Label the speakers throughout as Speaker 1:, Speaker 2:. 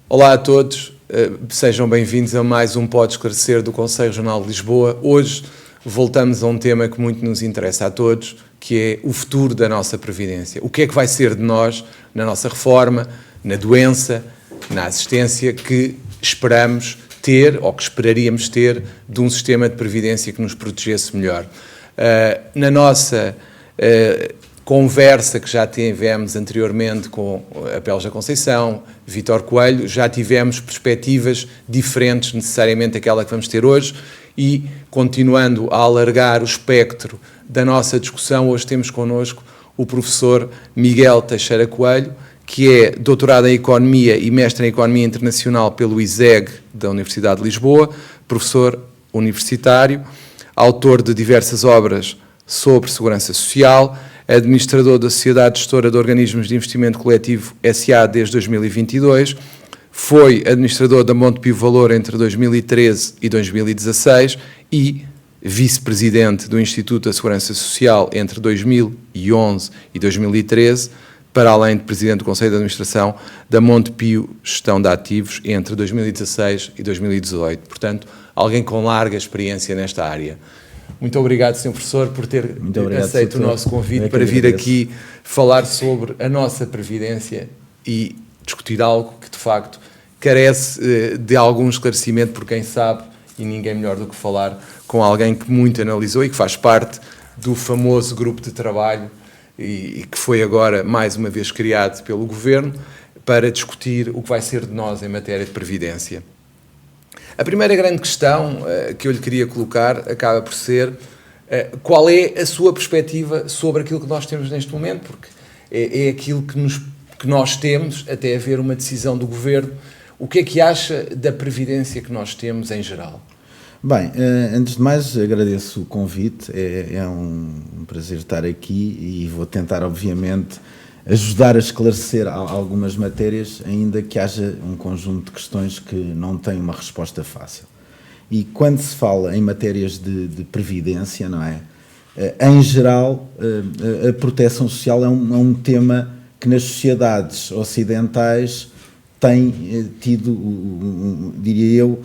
Speaker 1: Olá a todos, sejam bem-vindos a mais um Pode Esclarecer do Conselho Regional de Lisboa. Hoje voltamos a um tema que muito nos interessa a todos, que é o futuro da nossa Previdência. O que é que vai ser de nós na nossa reforma, na doença, na assistência que esperamos ter, ou que esperaríamos ter, de um sistema de Previdência que nos protegesse melhor. Na nossa conversa que já tivemos anteriormente com a Belja Conceição, Vítor Coelho, já tivemos perspectivas diferentes necessariamente daquela que vamos ter hoje e, continuando a alargar o espectro da nossa discussão, hoje temos connosco o professor Miguel Teixeira Coelho, que é doutorado em Economia e mestre em Economia Internacional pelo ISEG da Universidade de Lisboa, professor universitário, autor de diversas obras sobre segurança social, administrador da Sociedade Gestora de Organismos de Investimento Coletivo SA desde 2022, foi administrador da Montepio Valor entre 2013 e 2016 e vice-presidente do Instituto da Segurança Social entre 2011 e 2013, para além de presidente do Conselho de Administração da Montepio Gestão de Ativos entre 2016 e 2018. Portanto, alguém com larga experiência nesta área. Muito obrigado, Sr. Professor, por ter aceito o nosso convite para vir aqui falar sobre a nossa Previdência e discutir algo que, de facto, carece de algum esclarecimento por quem sabe, e ninguém melhor do que falar com alguém que muito analisou e que faz parte do famoso grupo de trabalho e que foi agora, mais uma vez, criado pelo Governo para discutir o que vai ser de nós em matéria de Previdência. A primeira grande questão que eu lhe queria colocar acaba por ser qual é a sua perspectiva sobre aquilo que nós temos neste momento, porque é aquilo que nós temos até haver uma decisão do Governo. O que é que acha da Previdência que nós temos em geral?
Speaker 2: Bem, antes de mais agradeço o convite, é um prazer estar aqui e vou tentar, obviamente, ajudar a esclarecer algumas matérias, ainda que haja um conjunto de questões que não têm uma resposta fácil. E quando se fala em matérias de previdência, não é? Em geral, a proteção social é um tema que nas sociedades ocidentais tem tido, diria eu,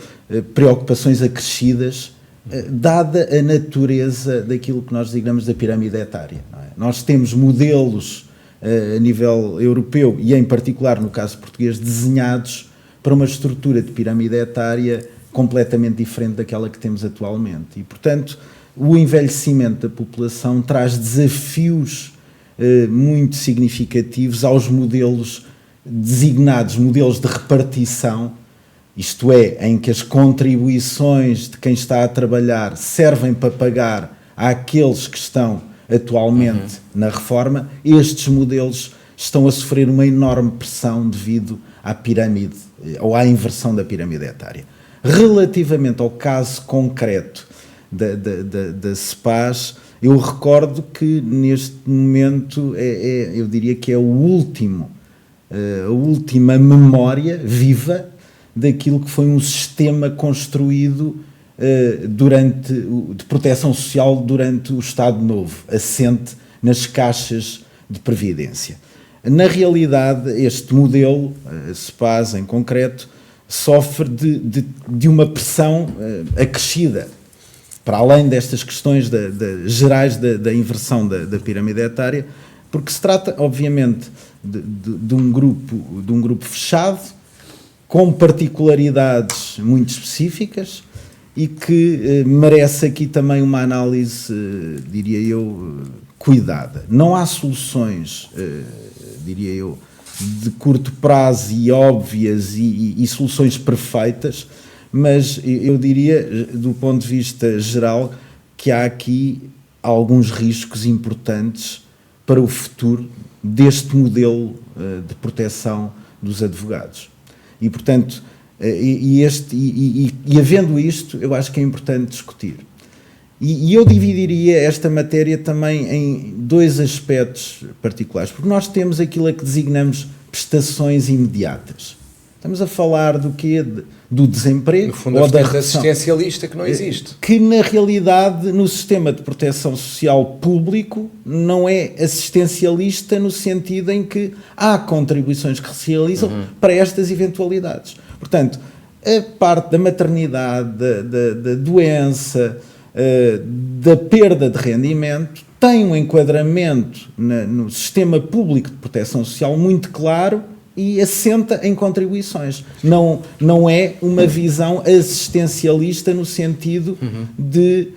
Speaker 2: preocupações acrescidas, dada a natureza daquilo que nós designamos da pirâmide etária. Não é? Nós temos modelos a nível europeu e, em particular, no caso português, desenhados para uma estrutura de pirâmide etária completamente diferente daquela que temos atualmente. E, portanto, o envelhecimento da população traz desafios muito significativos aos modelos designados, modelos de repartição, isto é, em que as contribuições de quem está a trabalhar servem para pagar àqueles que estão atualmente na reforma. Estes modelos estão a sofrer uma enorme pressão devido à pirâmide, ou à inversão da pirâmide etária. Relativamente ao caso concreto da CEPAS, eu recordo que neste momento eu diria que é a última memória viva daquilo que foi um sistema construído de proteção social durante o Estado Novo, assente nas caixas de previdência. Na realidade, este modelo, a CEPAS em concreto, sofre de uma pressão acrescida, para além destas questões gerais da inversão da pirâmide etária, porque se trata, obviamente, de um grupo fechado, com particularidades muito específicas, e que merece aqui também uma análise, diria eu, cuidada. Não há soluções, diria eu, de curto prazo e óbvias e soluções perfeitas, mas eu diria, do ponto de vista geral, que há aqui alguns riscos importantes para o futuro deste modelo de proteção dos advogados. E, portanto, havendo isto, eu acho que é importante discutir. E eu dividiria esta matéria também em dois aspectos particulares, porque nós temos aquilo a que designamos prestações imediatas. Estamos a falar do quê? Do desemprego,
Speaker 1: no fundo,
Speaker 2: ou
Speaker 1: a
Speaker 2: da
Speaker 1: vertente
Speaker 2: redução,
Speaker 1: assistencialista que não existe.
Speaker 2: que na realidade no sistema de proteção social público não é assistencialista no sentido em que há contribuições que se realizam para estas eventualidades. Portanto, a parte da maternidade, da doença, da perda de rendimento, tem um enquadramento no sistema público de proteção social muito claro e assenta em contribuições. Não é uma visão assistencialista no sentido de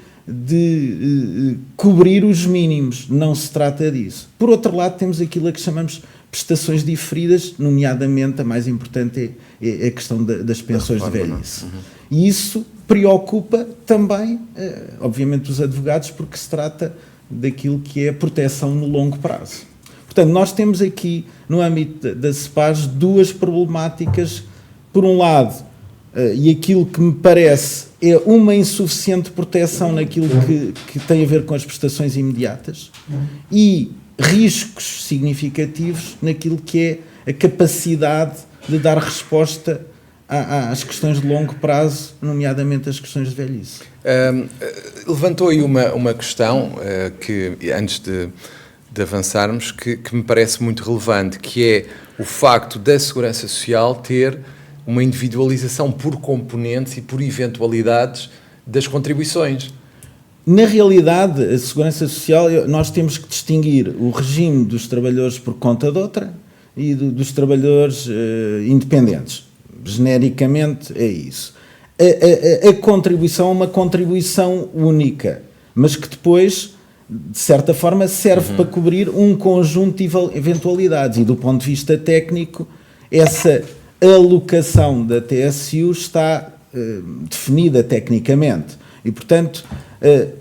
Speaker 2: cobrir os mínimos. Não se trata disso. Por outro lado, temos aquilo a que chamamos prestações diferidas, nomeadamente a mais importante é a questão das pensões de velhice. E isso preocupa também, obviamente, os advogados, porque se trata daquilo que é proteção no longo prazo. Portanto, nós temos aqui, no âmbito da CEPAS, duas problemáticas. Por um lado, e aquilo que me parece é uma insuficiente proteção naquilo que tem a ver com as prestações imediatas e riscos significativos naquilo que é a capacidade de dar resposta às questões de longo prazo, nomeadamente as questões de velhice.
Speaker 1: Levantou aí uma questão que, antes de avançarmos, que me parece muito relevante, que é o facto da Segurança Social ter uma individualização por componentes e por eventualidades das contribuições.
Speaker 2: Na realidade, a Segurança Social, nós temos que distinguir o regime dos trabalhadores por conta de outra e dos trabalhadores independentes. Genericamente é isso. A contribuição é uma contribuição única, mas que depois, de certa forma, serve para cobrir um conjunto de eventualidades. E do ponto de vista técnico, essa alocação da TSU está definida tecnicamente. E, portanto,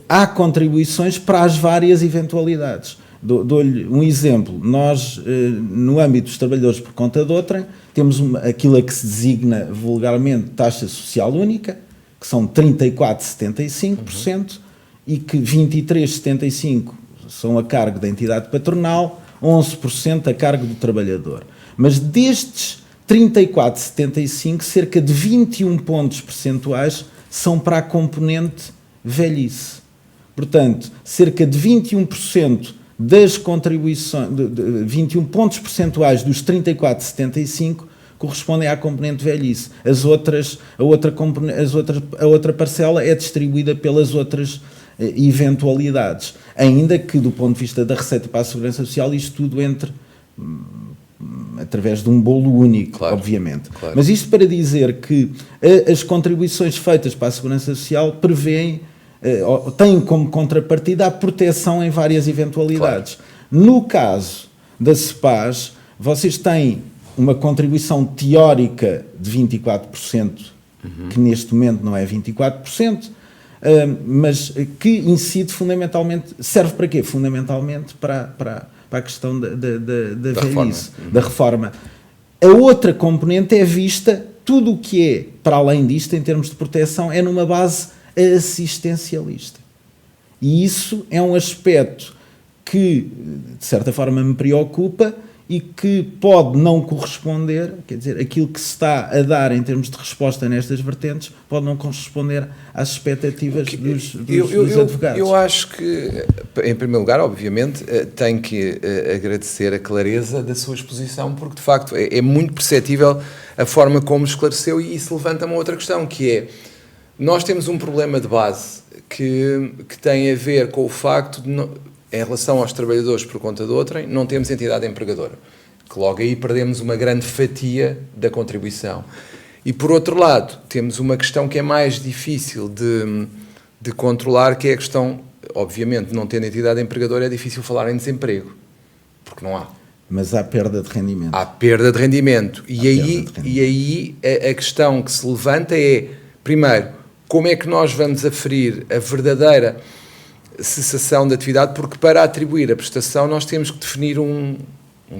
Speaker 2: há contribuições para as várias eventualidades. Dou-lhe um exemplo. Nós, no âmbito dos trabalhadores por conta de outrem, temos aquilo a que se designa vulgarmente taxa social única, que são 34,75%, e que 23,75% são a cargo da entidade patronal, 11% a cargo do trabalhador. Mas destes 34,75%, cerca de 21 pontos percentuais são para a componente velhice. Portanto, cerca de 21% das contribuições, 21 pontos percentuais dos 34,75 correspondem à componente velhice. A outra parcela é distribuída pelas outras eventualidades, ainda que do ponto de vista da receita para a Segurança Social isto tudo entre através de um bolo único, claro, obviamente. Claro. Mas isto para dizer que as contribuições feitas para a Segurança Social prevêem, têm como contrapartida a proteção em várias eventualidades. Claro. No caso da CEPAS, vocês têm uma contribuição teórica de 24%, que neste momento não é 24%, mas que incide fundamentalmente, serve para quê? Fundamentalmente para a questão da velhice, da reforma. A outra componente é vista, tudo o que é para além disto, em termos de proteção, é numa base assistencialista. E isso é um aspecto que, de certa forma, me preocupa e que pode não corresponder, quer dizer, aquilo que se está a dar em termos de resposta nestas vertentes pode não corresponder às expectativas dos advogados.
Speaker 1: Eu acho que, em primeiro lugar, obviamente, tenho que agradecer a clareza da sua exposição, porque, de facto, é muito perceptível a forma como esclareceu, e isso levanta uma outra questão, que é, nós temos um problema de base que tem a ver com o facto de, em relação aos trabalhadores por conta de outrem, não temos entidade empregadora, que logo aí perdemos uma grande fatia da contribuição. E, por outro lado, temos uma questão que é mais difícil de controlar, que é a questão, obviamente, não tendo entidade empregadora é difícil falar em desemprego, porque não há.
Speaker 2: Mas há perda de rendimento.
Speaker 1: Há perda de rendimento. E aí a questão que se levanta é, primeiro, como é que nós vamos aferir a verdadeira cessação da atividade, porque para atribuir a prestação nós temos que definir um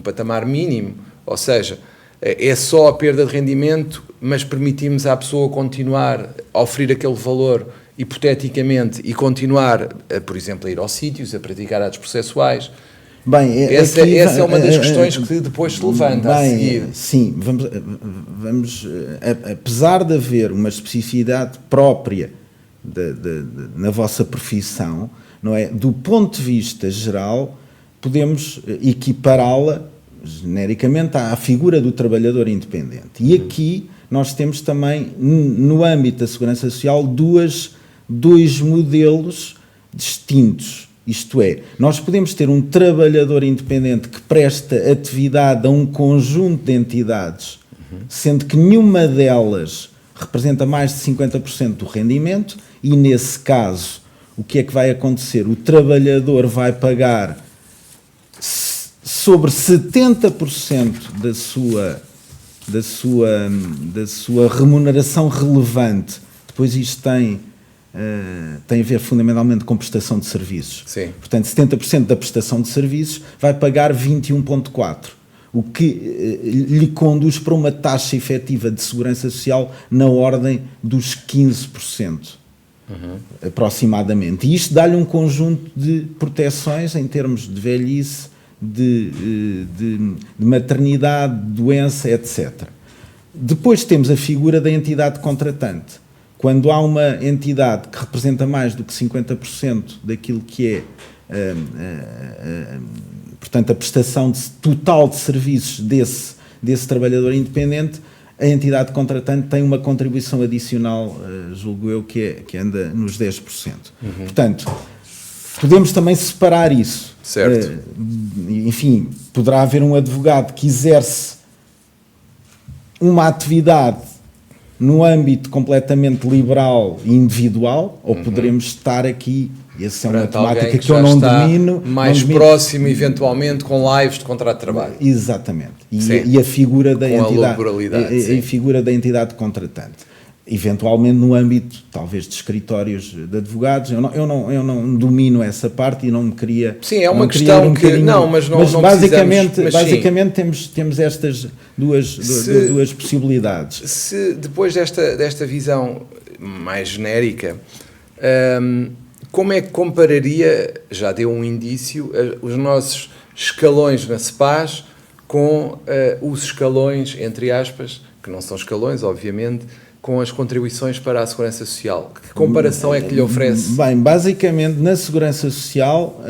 Speaker 1: patamar mínimo, ou seja, é só a perda de rendimento, mas permitimos à pessoa continuar a oferir aquele valor hipoteticamente e continuar, por exemplo, a ir aos sítios, a praticar atos processuais.
Speaker 2: Bem,
Speaker 1: essa é uma das questões que depois se levanta a seguir.
Speaker 2: Sim, vamos apesar de haver uma especificidade própria na vossa profissão, não é? Do ponto de vista geral, podemos equipará-la genericamente à figura do trabalhador independente. E aqui nós temos também, no âmbito da segurança social, dois modelos distintos. Isto é, nós podemos ter um trabalhador independente que presta atividade a um conjunto de entidades, sendo que nenhuma delas representa mais de 50% do rendimento, e nesse caso, o que é que vai acontecer? O trabalhador vai pagar sobre 70% da sua remuneração relevante. Depois isto tem a ver fundamentalmente com prestação de serviços.
Speaker 1: Sim.
Speaker 2: Portanto, 70% da prestação de serviços vai pagar 21,4%, o que lhe conduz para uma taxa efetiva de segurança social na ordem dos 15%, aproximadamente. E isto dá-lhe um conjunto de proteções em termos de velhice, de maternidade, doença, etc. Depois temos a figura da entidade contratante. Quando há uma entidade que representa mais do que 50% daquilo que é, portanto, a prestação total de serviços desse trabalhador independente, a entidade contratante tem uma contribuição adicional, julgo eu, que anda nos 10%. Portanto, podemos também separar isso.
Speaker 1: Certo.
Speaker 2: Enfim, poderá haver um advogado que exerce uma atividade no âmbito completamente liberal e individual, ou poderemos estar aqui, e essa é uma temática que eu não domino.
Speaker 1: Mais próximo, eventualmente, com lives de contrato de trabalho.
Speaker 2: Exatamente. E a figura da entidade, a figura da entidade contratante. Eventualmente no âmbito, talvez, de escritórios de advogados. Eu não domino essa parte e não me queria...
Speaker 1: Sim, é uma questão que... Mas
Speaker 2: basicamente temos estas duas possibilidades.
Speaker 1: Se depois desta visão mais genérica, como é que compararia, já deu um indício, os nossos escalões na CEPAS com os escalões, entre aspas, que não são escalões, obviamente, com as contribuições para a Segurança Social? Que comparação é que lhe oferece?
Speaker 2: Bem, basicamente, na Segurança Social,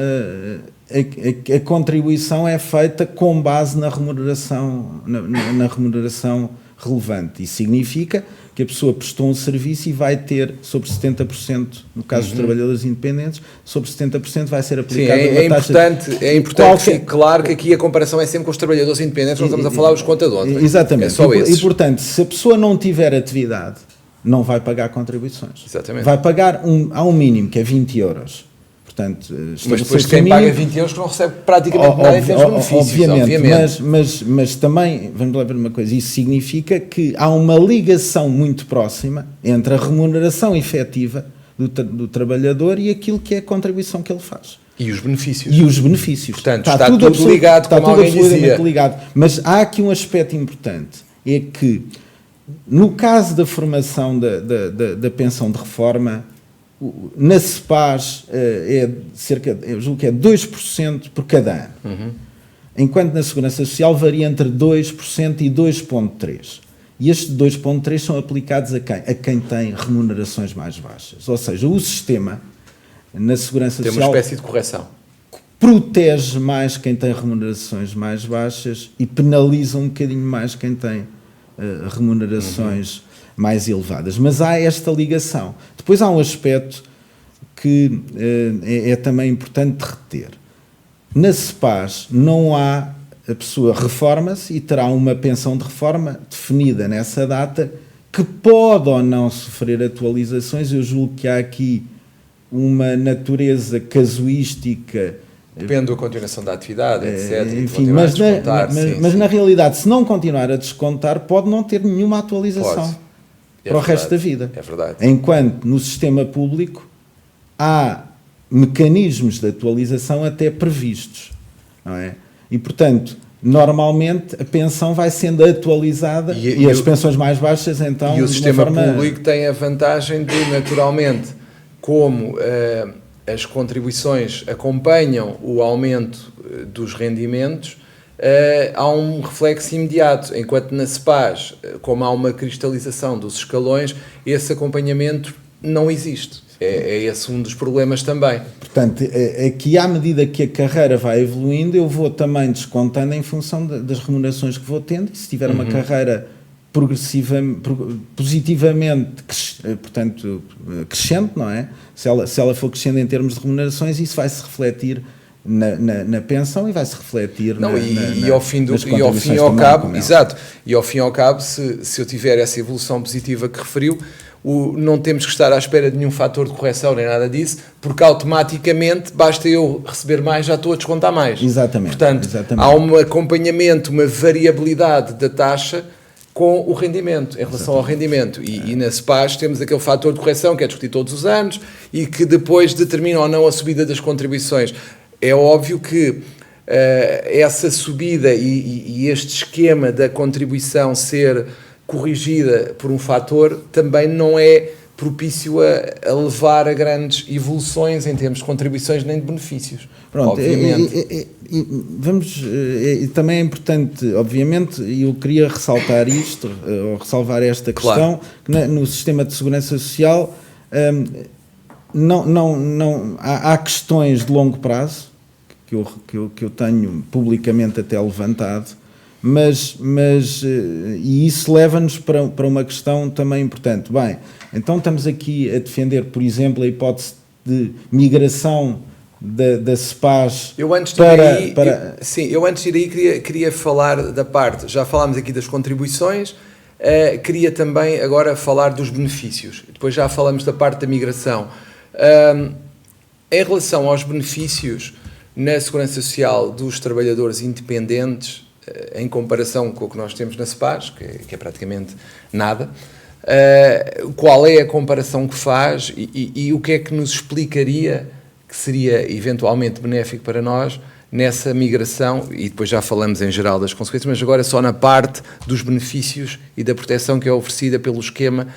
Speaker 2: a contribuição é feita com base na remuneração, na remuneração relevante. Isso significa que a pessoa prestou um serviço e vai ter sobre 70%, no caso dos trabalhadores independentes, sobre 70% vai ser aplicada uma taxa...
Speaker 1: É importante que fique claro que aqui a comparação é sempre com os trabalhadores independentes, não estamos a falar dos contadores.
Speaker 2: Exatamente.
Speaker 1: É só esses.
Speaker 2: E, portanto, se a pessoa não tiver atividade, não vai pagar contribuições.
Speaker 1: Exatamente.
Speaker 2: Vai pagar há um mínimo, que é 20 euros. Portanto,
Speaker 1: mas depois quem paga 20 euros não recebe praticamente nada em termos de benefícios,
Speaker 2: obviamente. Mas também, vamos lá ver uma coisa, isso significa que há uma ligação muito próxima entre a remuneração efetiva do trabalhador e aquilo que é a contribuição que ele faz.
Speaker 1: E os benefícios. Portanto, está tudo ligado,
Speaker 2: como alguém dizia. Ligado. Mas há aqui um aspecto importante, é que no caso da formação da pensão de reforma, na CEPAS eu julgo que é 2% por cada ano, enquanto na Segurança Social varia entre 2% e 2,3%. E estes 2,3% são aplicados a quem? A quem tem remunerações mais baixas. Ou seja, o sistema na Segurança Social...
Speaker 1: Tem uma espécie de correção.
Speaker 2: Protege mais quem tem remunerações mais baixas e penaliza um bocadinho mais quem tem remunerações mais elevadas. Mas há esta ligação. Depois há um aspecto que é também importante de reter. Na CEPAS não há, a pessoa reforma-se e terá uma pensão de reforma definida nessa data que pode ou não sofrer atualizações. Eu julgo que há aqui uma natureza casuística.
Speaker 1: Depende da continuação da atividade, etc.
Speaker 2: Enfim, mas na realidade, se não continuar a descontar, pode não ter nenhuma atualização. Para o resto da vida.
Speaker 1: É verdade.
Speaker 2: Enquanto no sistema público há mecanismos de atualização até previstos, não é? E, portanto, normalmente a pensão vai sendo atualizada e as pensões mais baixas, então...
Speaker 1: E o sistema público tem a vantagem de, naturalmente, como as contribuições acompanham o aumento dos rendimentos, há um reflexo imediato, enquanto na CEPAS, como há uma cristalização dos escalões, esse acompanhamento não existe. É esse um dos problemas também.
Speaker 2: Portanto, aqui à medida que a carreira vai evoluindo, eu vou também descontando em função das remunerações que vou tendo, e se tiver uma carreira positivamente, portanto, crescente, não é? Se ela for crescendo em termos de remunerações, isso vai se refletir na pensão e vai se refletir
Speaker 1: ao fim e ao cabo, exato, e ao fim e ao cabo, se eu tiver essa evolução positiva que referiu, não temos que estar à espera de nenhum fator de correção nem nada disso, porque automaticamente basta eu receber mais, já estou a descontar mais.
Speaker 2: Exatamente.
Speaker 1: Portanto, há um acompanhamento, uma variabilidade da taxa com o rendimento, em relação ao rendimento. E na CEPAS temos aquele fator de correção que é discutido todos os anos e que depois determina ou não a subida das contribuições. É óbvio que essa subida e este esquema da contribuição ser corrigida por um fator também não é propício a levar a grandes evoluções em termos de contribuições nem de benefícios.
Speaker 2: Pronto,
Speaker 1: obviamente.
Speaker 2: Também é importante, obviamente, e eu queria ressaltar isto, ou ressalvar esta questão, que no sistema de segurança social há questões de longo prazo, que eu tenho publicamente até levantado, e isso leva-nos para uma questão também importante. Bem, então estamos aqui a defender, por exemplo, a hipótese de migração da CEPAS
Speaker 1: eu antes de ir aí queria falar da parte, já falámos aqui das contribuições, queria também agora falar dos benefícios, depois já falamos da parte da migração. Em relação aos benefícios na Segurança Social dos trabalhadores independentes, em comparação com o que nós temos na CEPAS, que é praticamente nada, qual é a comparação que faz e o que é que nos explicaria que seria eventualmente benéfico para nós nessa migração, e depois já falamos em geral das consequências, mas agora só na parte dos benefícios e da proteção que é oferecida pelo esquema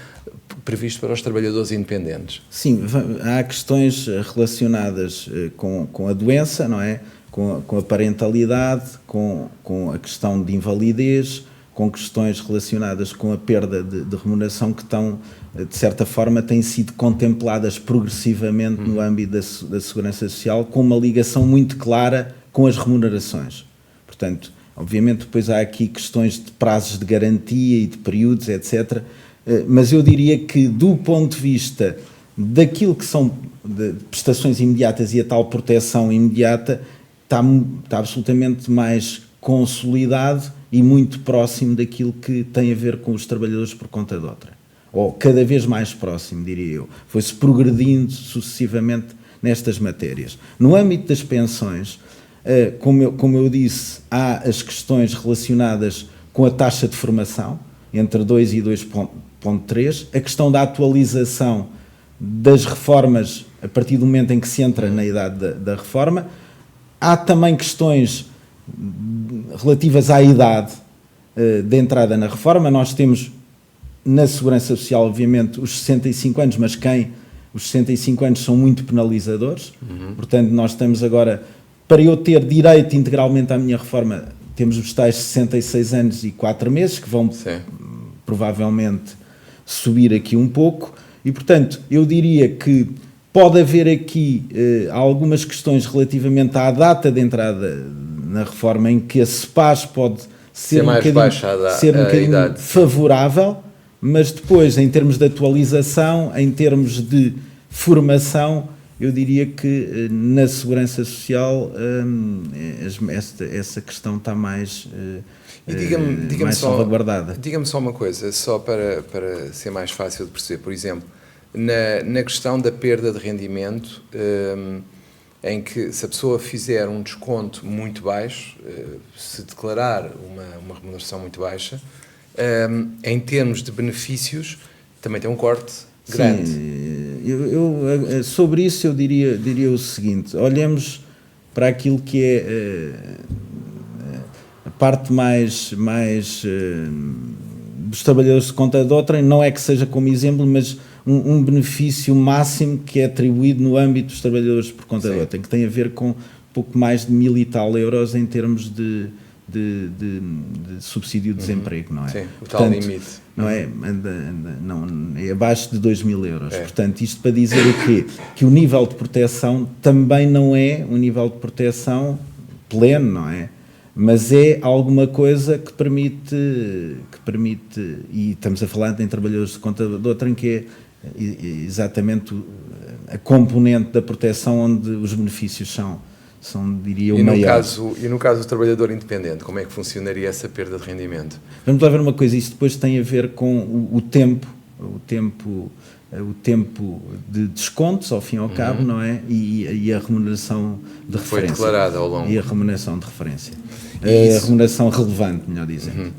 Speaker 1: previsto para os trabalhadores independentes.
Speaker 2: Sim, há questões relacionadas com a doença, não é? Com a parentalidade, com a questão de invalidez, com questões relacionadas com a perda de remuneração que estão, de certa forma, têm sido contempladas progressivamente no âmbito da Segurança Social, com uma ligação muito clara com as remunerações. Portanto, obviamente depois há aqui questões de prazos de garantia e de períodos, etc., mas eu diria que, do ponto de vista daquilo que são de prestações imediatas e a tal proteção imediata, está absolutamente mais consolidado e muito próximo daquilo que tem a ver com os trabalhadores por conta de outra. Ou cada vez mais próximo, diria eu. Foi-se progredindo sucessivamente nestas matérias. No âmbito das pensões, como eu disse, há as questões relacionadas com a taxa de formação, entre 2 e 2,3, a questão da atualização das reformas a partir do momento em que se entra na idade da reforma. Há também questões relativas à idade de entrada na reforma. Nós temos na Segurança Social, obviamente, os 65 anos, mas os 65 anos são muito penalizadores. Portanto, nós estamos agora, para eu ter direito integralmente à minha reforma, temos os tais 66 anos e 4 meses, que vão provavelmente subir aqui um pouco. E, portanto, eu diria que pode haver aqui algumas questões relativamente à data de entrada na reforma, em que a CEPAS pode ser um bocadinho favorável, mas depois, em termos de atualização, em termos de formação, eu diria que na Segurança Social essa questão está mais, mais salvaguardada.
Speaker 1: Diga-me só uma coisa, só para ser mais fácil de perceber, por exemplo, na questão da perda de rendimento, em que se a pessoa fizer um desconto muito baixo, se declarar uma remuneração muito baixa, em termos de benefícios, também tem um corte grande.
Speaker 2: Sim, sobre isso eu diria o seguinte: olhemos para aquilo que é a parte mais dos trabalhadores de conta de outrem, não é que seja como exemplo, mas um benefício máximo que é atribuído no âmbito dos trabalhadores por conta de outra, que tem a ver com pouco mais de 1000 e tal euros em termos de subsídio de desemprego, não é?
Speaker 1: Sim, o tal limite.
Speaker 2: Não é? Não, é abaixo de 2000 euros. Portanto, isto para dizer o quê? Que o nível de proteção também não é um nível de proteção pleno, não é? Mas é alguma coisa que permite, e estamos a falar em trabalhadores de conta de outra, em que é exatamente a componente da proteção onde os benefícios são diria, o maior.
Speaker 1: E no caso do trabalhador independente, como é que funcionaria essa perda de rendimento?
Speaker 2: Vamos lá ver uma coisa, isto depois tem a ver com o tempo de descontos, ao fim e ao cabo, não é? E a remuneração de referência.
Speaker 1: Foi declarada ao longo.
Speaker 2: E a remuneração de referência. A remuneração relevante, melhor dizendo.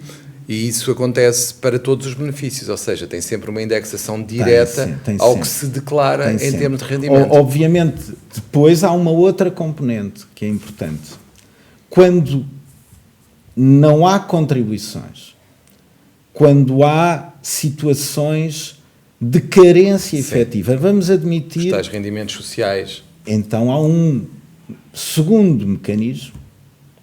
Speaker 1: E isso acontece para todos os benefícios, ou seja, tem sempre uma indexação direta ao que se declara em termos de rendimento.
Speaker 2: Obviamente, depois há uma outra componente que é importante. Quando não há contribuições, quando há situações de carência efetiva, vamos admitir...
Speaker 1: Os tais rendimentos sociais.
Speaker 2: Então há um segundo mecanismo,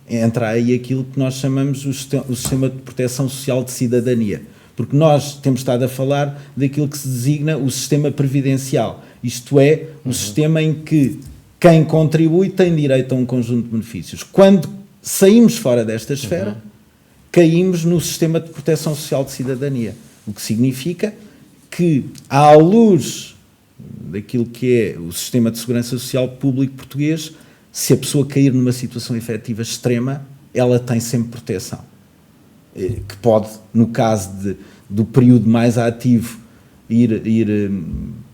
Speaker 2: entra aí aquilo que nós chamamos o sistema de proteção social de cidadania, porque nós temos estado a falar daquilo que se designa o sistema previdencial, isto é, o sistema em que quem contribui tem direito a um conjunto de benefícios. Quando saímos fora desta esfera, caímos no sistema de proteção social de cidadania, o que significa que, à luz daquilo que é o sistema de segurança social público português, se a pessoa cair numa situação efetiva extrema, ela tem sempre proteção. Que pode, no caso do período mais ativo, ir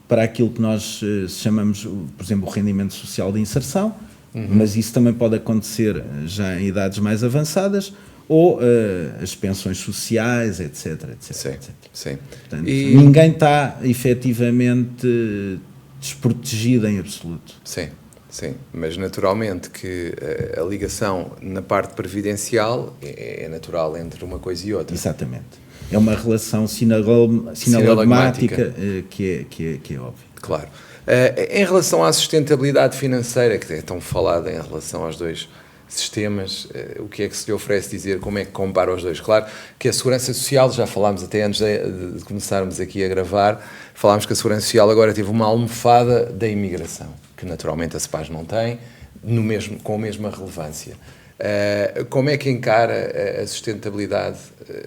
Speaker 2: para aquilo que nós chamamos, por exemplo, o rendimento social de inserção, mas isso também pode acontecer já em idades mais avançadas, ou as pensões sociais, etc.
Speaker 1: Sim.
Speaker 2: Portanto, ninguém está efetivamente desprotegido em absoluto.
Speaker 1: Sim, mas naturalmente que a ligação na parte previdencial é natural entre uma coisa e outra.
Speaker 2: Exatamente. É uma relação sinalagmática que é óbvia.
Speaker 1: Claro. Em relação à sustentabilidade financeira, que é tão falada em relação aos dois sistemas, o que é que se lhe oferece dizer, como é que compara os dois? Claro que a Segurança Social, já falámos até antes de começarmos aqui a gravar, falámos que a Segurança Social agora teve uma almofada da imigração, que naturalmente a CEPAS não tem, com a mesma relevância. Como é que encara a sustentabilidade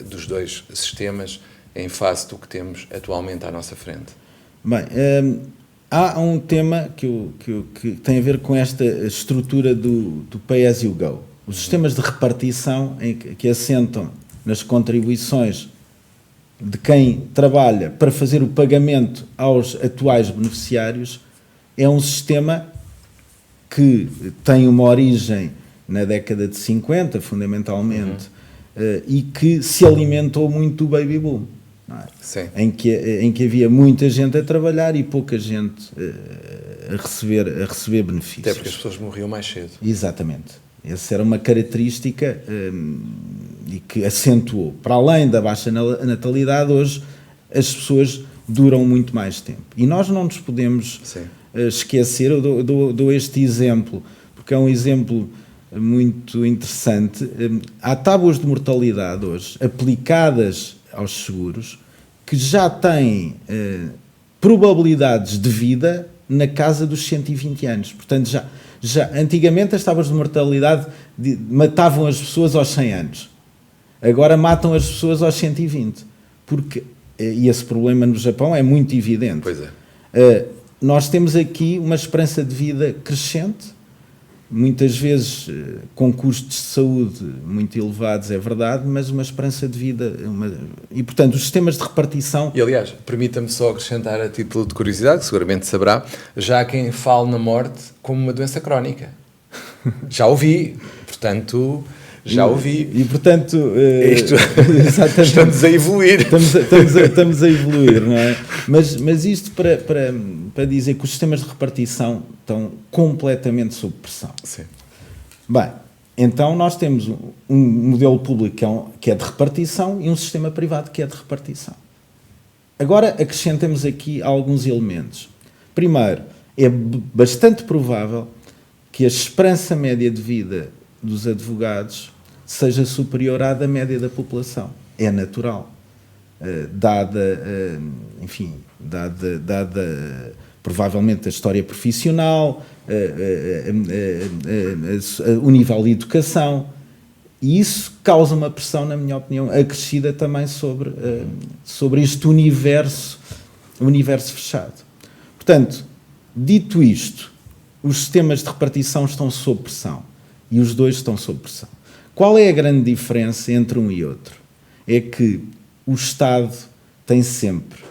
Speaker 1: dos dois sistemas em face do que temos atualmente à nossa frente?
Speaker 2: Bem, há um tema que tem a ver com esta estrutura do pay as you go. Os sistemas de repartição que assentam nas contribuições de quem trabalha para fazer o pagamento aos atuais beneficiários é um sistema que tem uma origem na década de 50, fundamentalmente, e que se alimentou muito do baby boom. Não é? Em que havia muita gente a trabalhar e pouca gente a receber benefícios.
Speaker 1: Até porque as pessoas morriam mais cedo.
Speaker 2: Exatamente. Essa era uma característica e que acentuou. Para além da baixa natalidade, hoje as pessoas duram muito mais tempo. E nós não nos podemos esquecer, eu dou este exemplo, porque é um exemplo muito interessante. Há tábuas de mortalidade hoje aplicadas aos seguros que já têm probabilidades de vida na casa dos 120 anos. Portanto, já antigamente as tábuas de mortalidade matavam as pessoas aos 100 anos. Agora matam as pessoas aos 120. E esse problema no Japão é muito evidente.
Speaker 1: Pois é.
Speaker 2: Nós temos aqui uma esperança de vida crescente, muitas vezes com custos de saúde muito elevados, é verdade, mas uma esperança de vida... E, portanto, os sistemas de repartição...
Speaker 1: E, aliás, permita-me só acrescentar a título de curiosidade, que seguramente saberá, já há quem fale na morte como uma doença crónica. Já ouvi, portanto... Já ouvi.
Speaker 2: E portanto,
Speaker 1: estamos a evoluir.
Speaker 2: Estamos a evoluir, não é? Mas isto para dizer que os sistemas de repartição estão completamente sob pressão.
Speaker 1: Sim.
Speaker 2: Bem, então nós temos um modelo público que é de repartição e um sistema privado que é de repartição. Agora acrescentamos aqui alguns elementos. Primeiro, é bastante provável que a esperança média de vida dos advogados seja superior à da média da população. É natural. Dada provavelmente a história profissional, o nível de educação, e isso causa uma pressão, na minha opinião, acrescida também sobre este universo fechado. Portanto, dito isto, os sistemas de repartição estão sob pressão e os dois estão sob pressão. Qual é a grande diferença entre um e outro? É que o Estado tem sempre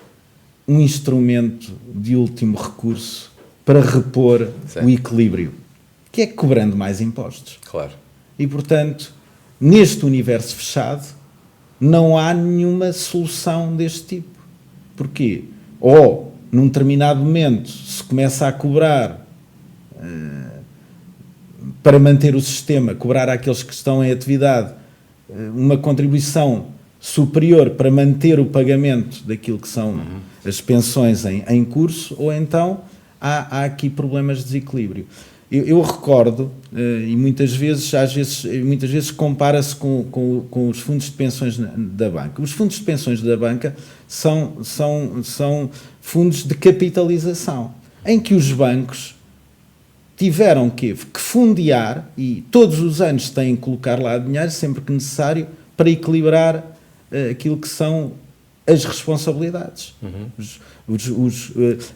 Speaker 2: um instrumento de último recurso para repor o equilíbrio, que é cobrando mais impostos.
Speaker 1: Claro.
Speaker 2: E, portanto, neste universo fechado, não há nenhuma solução deste tipo. Porquê? Ou, num determinado momento, se começa a cobrar para manter o sistema, cobrar àqueles que estão em atividade uma contribuição superior para manter o pagamento daquilo que são as pensões em curso, ou então há aqui problemas de desequilíbrio. Eu recordo, e muitas vezes compara-se com os fundos de pensões da banca. Os fundos de pensões da banca são fundos de capitalização, em que os bancos tiveram que fundear, e todos os anos têm que colocar lá dinheiro, sempre que necessário, para equilibrar aquilo que são as responsabilidades,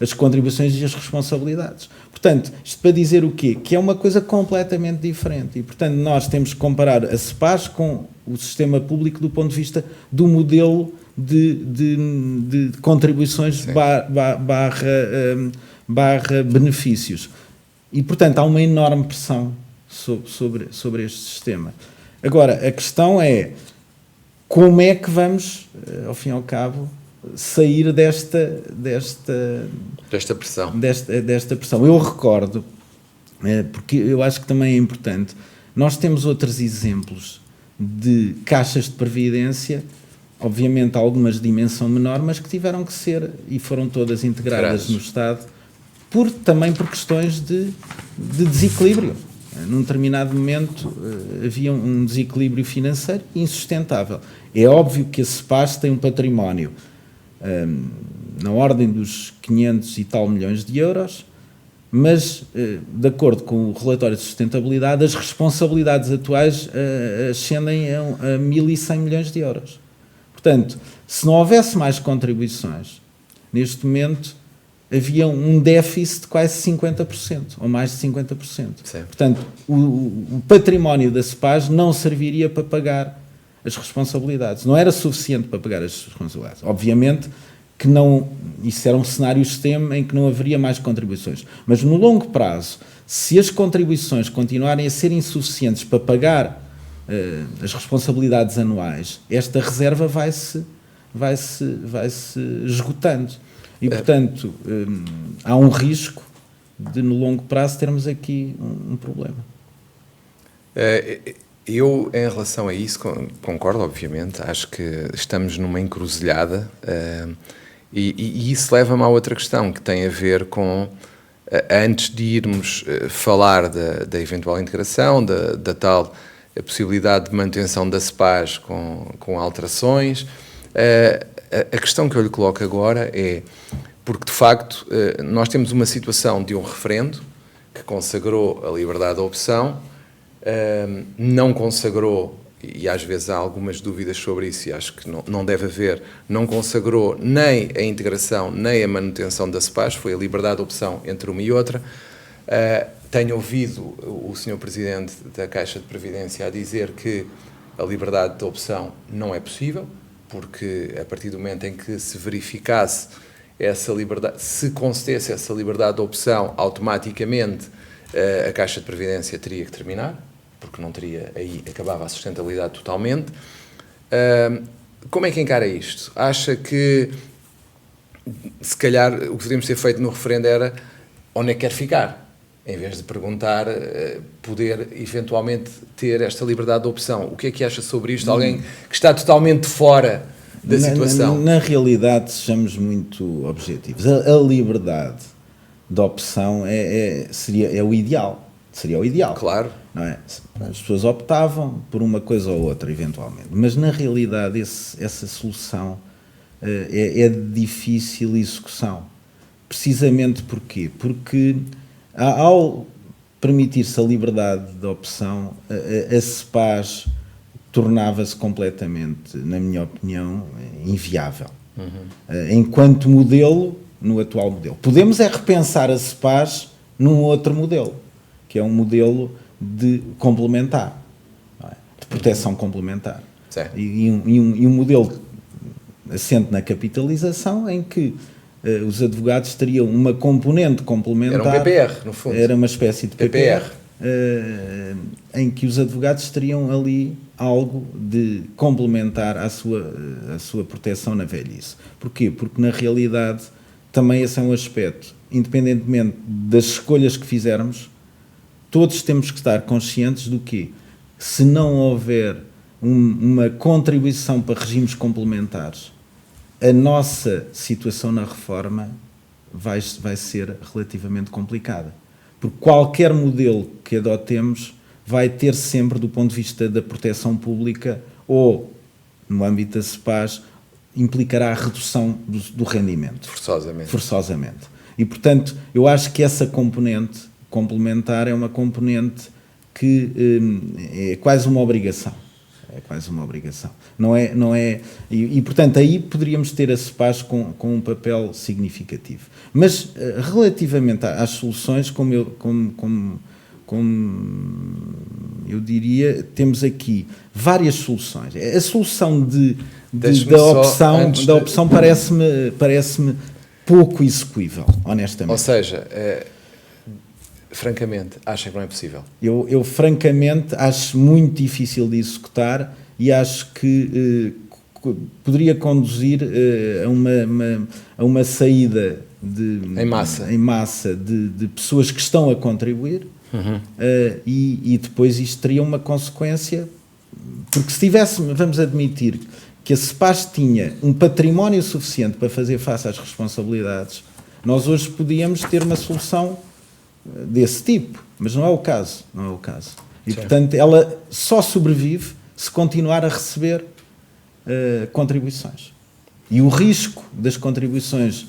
Speaker 2: as contribuições e as responsabilidades. Portanto, isto para dizer o quê? Que é uma coisa completamente diferente. E, portanto, nós temos que comparar a CEPAS com o sistema público do ponto de vista do modelo de contribuições barra benefícios. E, portanto, há uma enorme pressão sobre este sistema. Agora, a questão é como é que vamos, ao fim e ao cabo, sair desta pressão. Eu recordo, porque eu acho que também é importante, nós temos outros exemplos de caixas de previdência, obviamente algumas de dimensão menor, mas que tiveram que ser, e foram todas integradas no Estado, também por questões de desequilíbrio. Num determinado momento havia um desequilíbrio financeiro insustentável. É óbvio que a CEPAS tem um património na ordem dos 500 e tal milhões de euros, mas, de acordo com o relatório de sustentabilidade, as responsabilidades atuais ascendem a 1.100 milhões de euros. Portanto, se não houvesse mais contribuições, neste momento havia um déficit de quase 50%, ou mais de 50%.
Speaker 1: Sim.
Speaker 2: Portanto, o património da CEPAS não serviria para pagar as responsabilidades. Não era suficiente para pagar as responsabilidades. Obviamente que não, isso era um cenário extremo em que não haveria mais contribuições. Mas no longo prazo, se as contribuições continuarem a ser insuficientes para pagar as responsabilidades anuais, esta reserva vai-se esgotando. E, portanto, há um risco de, no longo prazo, termos aqui um problema.
Speaker 1: Eu, em relação a isso, concordo, obviamente. Acho que estamos numa encruzilhada e isso leva-me a outra questão, que tem a ver com, antes de irmos falar da eventual integração, da tal a possibilidade de manutenção da CEPAS com alterações, a questão que eu lhe coloco agora é, porque de facto nós temos uma situação de um referendo que consagrou a liberdade de opção, não consagrou, e às vezes há algumas dúvidas sobre isso e acho que não deve haver, não consagrou nem a integração nem a manutenção da CEPAS, foi a liberdade de opção entre uma e outra. Tenho ouvido o Sr. Presidente da Caixa de Previdência a dizer que a liberdade de opção não é possível, porque a partir do momento em que se verificasse essa liberdade, se concedesse essa liberdade de opção, automaticamente a Caixa de Previdência teria que terminar, porque não teria, aí acabava a sustentabilidade totalmente. Como é que encara isto? Acha que, se calhar, o que deveríamos ter feito no referendo era onde é que quer ficar? Em vez de perguntar, poder eventualmente ter esta liberdade de opção. O que é que acha sobre isto? Alguém que está totalmente fora da situação.
Speaker 2: Na realidade, sejamos muito objetivos. A liberdade de opção seria o ideal. Seria o ideal.
Speaker 1: Claro.
Speaker 2: Não é? As pessoas optavam por uma coisa ou outra, eventualmente. Mas, na realidade, essa solução é de difícil execução. Precisamente porquê? Porque, ao permitir-se a liberdade de opção, a CEPAS tornava-se completamente, na minha opinião, inviável. Enquanto modelo, no atual modelo. Podemos repensar a CEPAS num outro modelo, que é um modelo de complementar, não é? De proteção complementar. E um modelo assente na capitalização, em que os advogados teriam uma componente complementar.
Speaker 1: Era um PPR, no fundo.
Speaker 2: Era uma espécie de PPR. Em que os advogados teriam ali algo de complementar à sua proteção na velhice. Porquê? Porque, na realidade, também esse é um aspecto. Independentemente das escolhas que fizermos, todos temos que estar conscientes do que, se não houver uma contribuição para regimes complementares, a nossa situação na reforma vai ser relativamente complicada. Porque qualquer modelo que adotemos vai ter sempre, do ponto de vista da proteção pública ou, no âmbito da CEPAS, implicará a redução do rendimento. Forçosamente. E, portanto, eu acho que essa componente complementar é uma componente que é quase uma obrigação. É quase uma obrigação. Não é, portanto, aí poderíamos ter a CEPAS com um papel significativo. Mas, relativamente às soluções, como eu diria, temos aqui várias soluções. A solução da opção parece-me pouco execuível, honestamente.
Speaker 1: Ou seja, francamente, acha que não é possível?
Speaker 2: Eu francamente acho muito difícil de executar e acho que poderia conduzir a uma saída em massa de pessoas que estão a contribuir. E depois isto teria uma consequência, porque se tivéssemos, vamos admitir que a CEPAS tinha um património suficiente para fazer face às responsabilidades, nós hoje podíamos ter uma solução desse tipo, mas não é o caso. E, portanto, ela só sobrevive se continuar a receber contribuições. E o risco das contribuições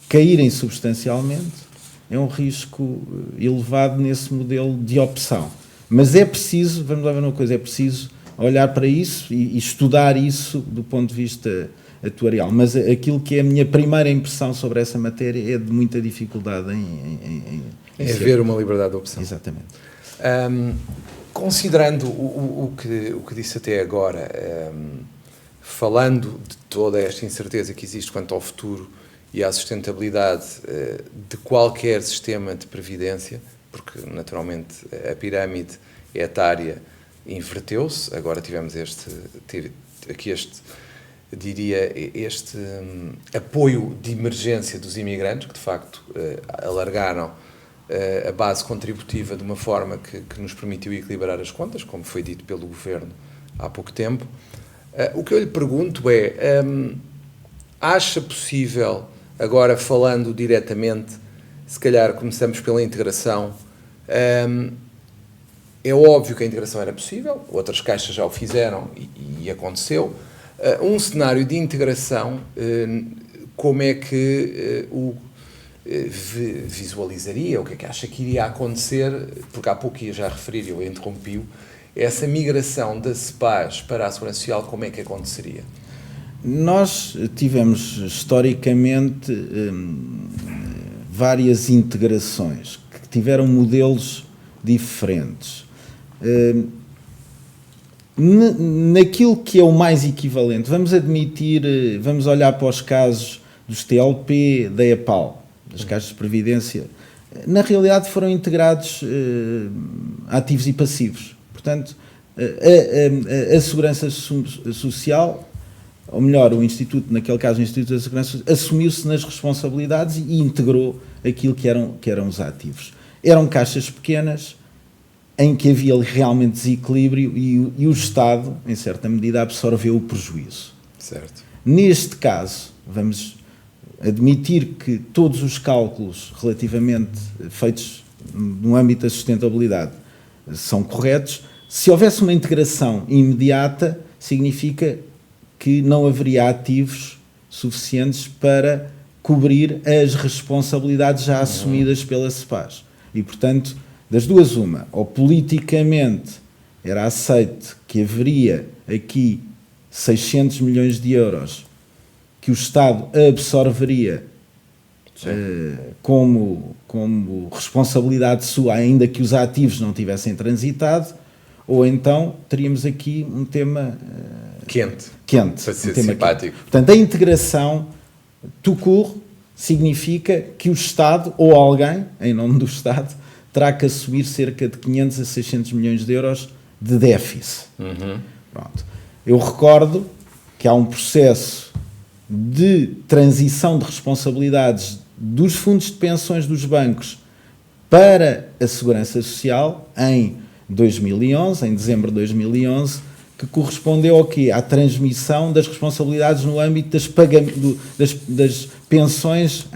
Speaker 2: caírem substancialmente é um risco elevado nesse modelo de opção. Mas é preciso, vamos lá ver uma coisa, é preciso olhar para isso e estudar isso do ponto de vista atuarial. Mas aquilo que é a minha primeira impressão sobre essa matéria é de muita dificuldade em
Speaker 1: haver uma liberdade de opção.
Speaker 2: Exatamente.
Speaker 1: Considerando o que disse até agora, falando de toda esta incerteza que existe quanto ao futuro e à sustentabilidade de qualquer sistema de previdência, porque naturalmente a pirâmide etária inverteu-se, agora tivemos este apoio de emergência dos imigrantes, que de facto alargaram a base contributiva de uma forma que nos permitiu equilibrar as contas, como foi dito pelo Governo há pouco tempo. O que eu lhe pergunto é, acha possível, agora falando diretamente, se calhar começamos pela integração, é óbvio que a integração era possível, outras caixas já o fizeram e aconteceu. Um cenário de integração, como é que o visualizaria, o que é que acha que iria acontecer, porque há pouco ia já referir, eu interrompi-o, essa migração da CEPAS para a Segurança Social, como é que aconteceria?
Speaker 2: Nós tivemos, historicamente, várias integrações que tiveram modelos diferentes. Naquilo que é o mais equivalente, vamos olhar para os casos dos TLP, da EPAL, das caixas de previdência, na realidade foram integrados ativos e passivos. Portanto, a Segurança Social, ou melhor, o Instituto, naquele caso o Instituto da Segurança Social, assumiu-se nas responsabilidades e integrou aquilo que eram os ativos. Eram caixas pequenas, em que havia realmente desequilíbrio e o Estado, em certa medida, absorveu o prejuízo.
Speaker 1: Certo.
Speaker 2: Neste caso, vamos admitir que todos os cálculos relativamente feitos no âmbito da sustentabilidade são corretos. Se houvesse uma integração imediata, significa que não haveria ativos suficientes para cobrir as responsabilidades já assumidas pela CEPAS. E, portanto, das duas uma, ou politicamente era aceito que haveria aqui 600 milhões de euros que o Estado absorveria como responsabilidade sua, ainda que os ativos não tivessem transitado, ou então teríamos aqui um tema
Speaker 1: quente,
Speaker 2: para
Speaker 1: ser simpático.
Speaker 2: Quente. Portanto, a integração tout court significa que o Estado, ou alguém, em nome do Estado, terá que assumir cerca de 500 a 600 milhões de euros de déficit. Pronto. Eu recordo que há um processo de transição de responsabilidades dos fundos de pensões dos bancos para a Segurança Social em 2011, em dezembro de 2011, que correspondeu ao quê? À transmissão das responsabilidades no âmbito das pensões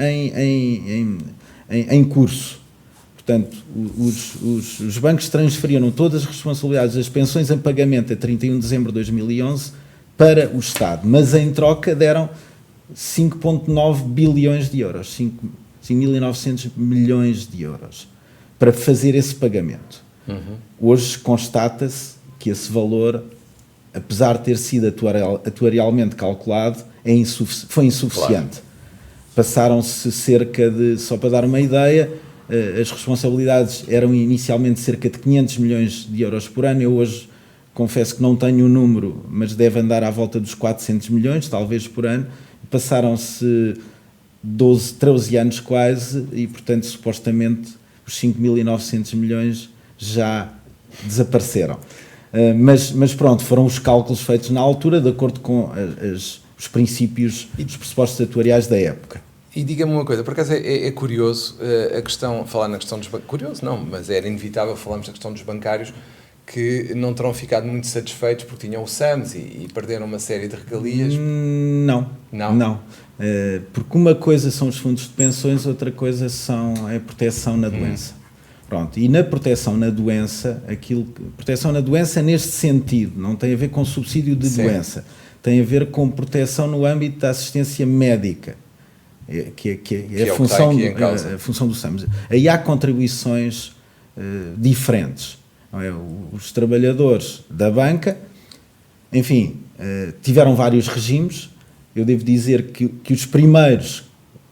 Speaker 2: em curso. Portanto, os bancos transferiram todas as responsabilidades das pensões em pagamento a 31 de dezembro de 2011 para o Estado, mas em troca deram 5,9 bilhões de euros, 5.900 milhões de euros, para fazer esse pagamento. Hoje constata-se que esse valor, apesar de ter sido atuarialmente calculado, foi insuficiente. Claro. Passaram-se cerca de, só para dar uma ideia, as responsabilidades eram inicialmente cerca de 500 milhões de euros por ano. Eu hoje confesso que não tenho o número, mas deve andar à volta dos 400 milhões, talvez por ano. Passaram-se 13 anos quase e, portanto, supostamente os 5.900 milhões já desapareceram. Mas pronto, foram os cálculos feitos na altura, de acordo com os princípios e os pressupostos atuariais da época.
Speaker 1: E diga-me uma coisa, por acaso é curioso a questão, falar na questão dos bancários, curioso não, mas era inevitável falarmos da questão dos bancários, que não terão ficado muito satisfeitos porque tinham o SAMS e perderam uma série de regalias.
Speaker 2: Não. Porque uma coisa são os fundos de pensões, outra coisa é a proteção na doença. Pronto, e na proteção na doença, proteção na doença neste sentido, não tem a ver com subsídio de doença, tem a ver com proteção no âmbito da assistência médica, que é a função do SAMS. Aí há contribuições diferentes. Não é? Os trabalhadores da banca, enfim, tiveram vários regimes. Eu devo dizer que os primeiros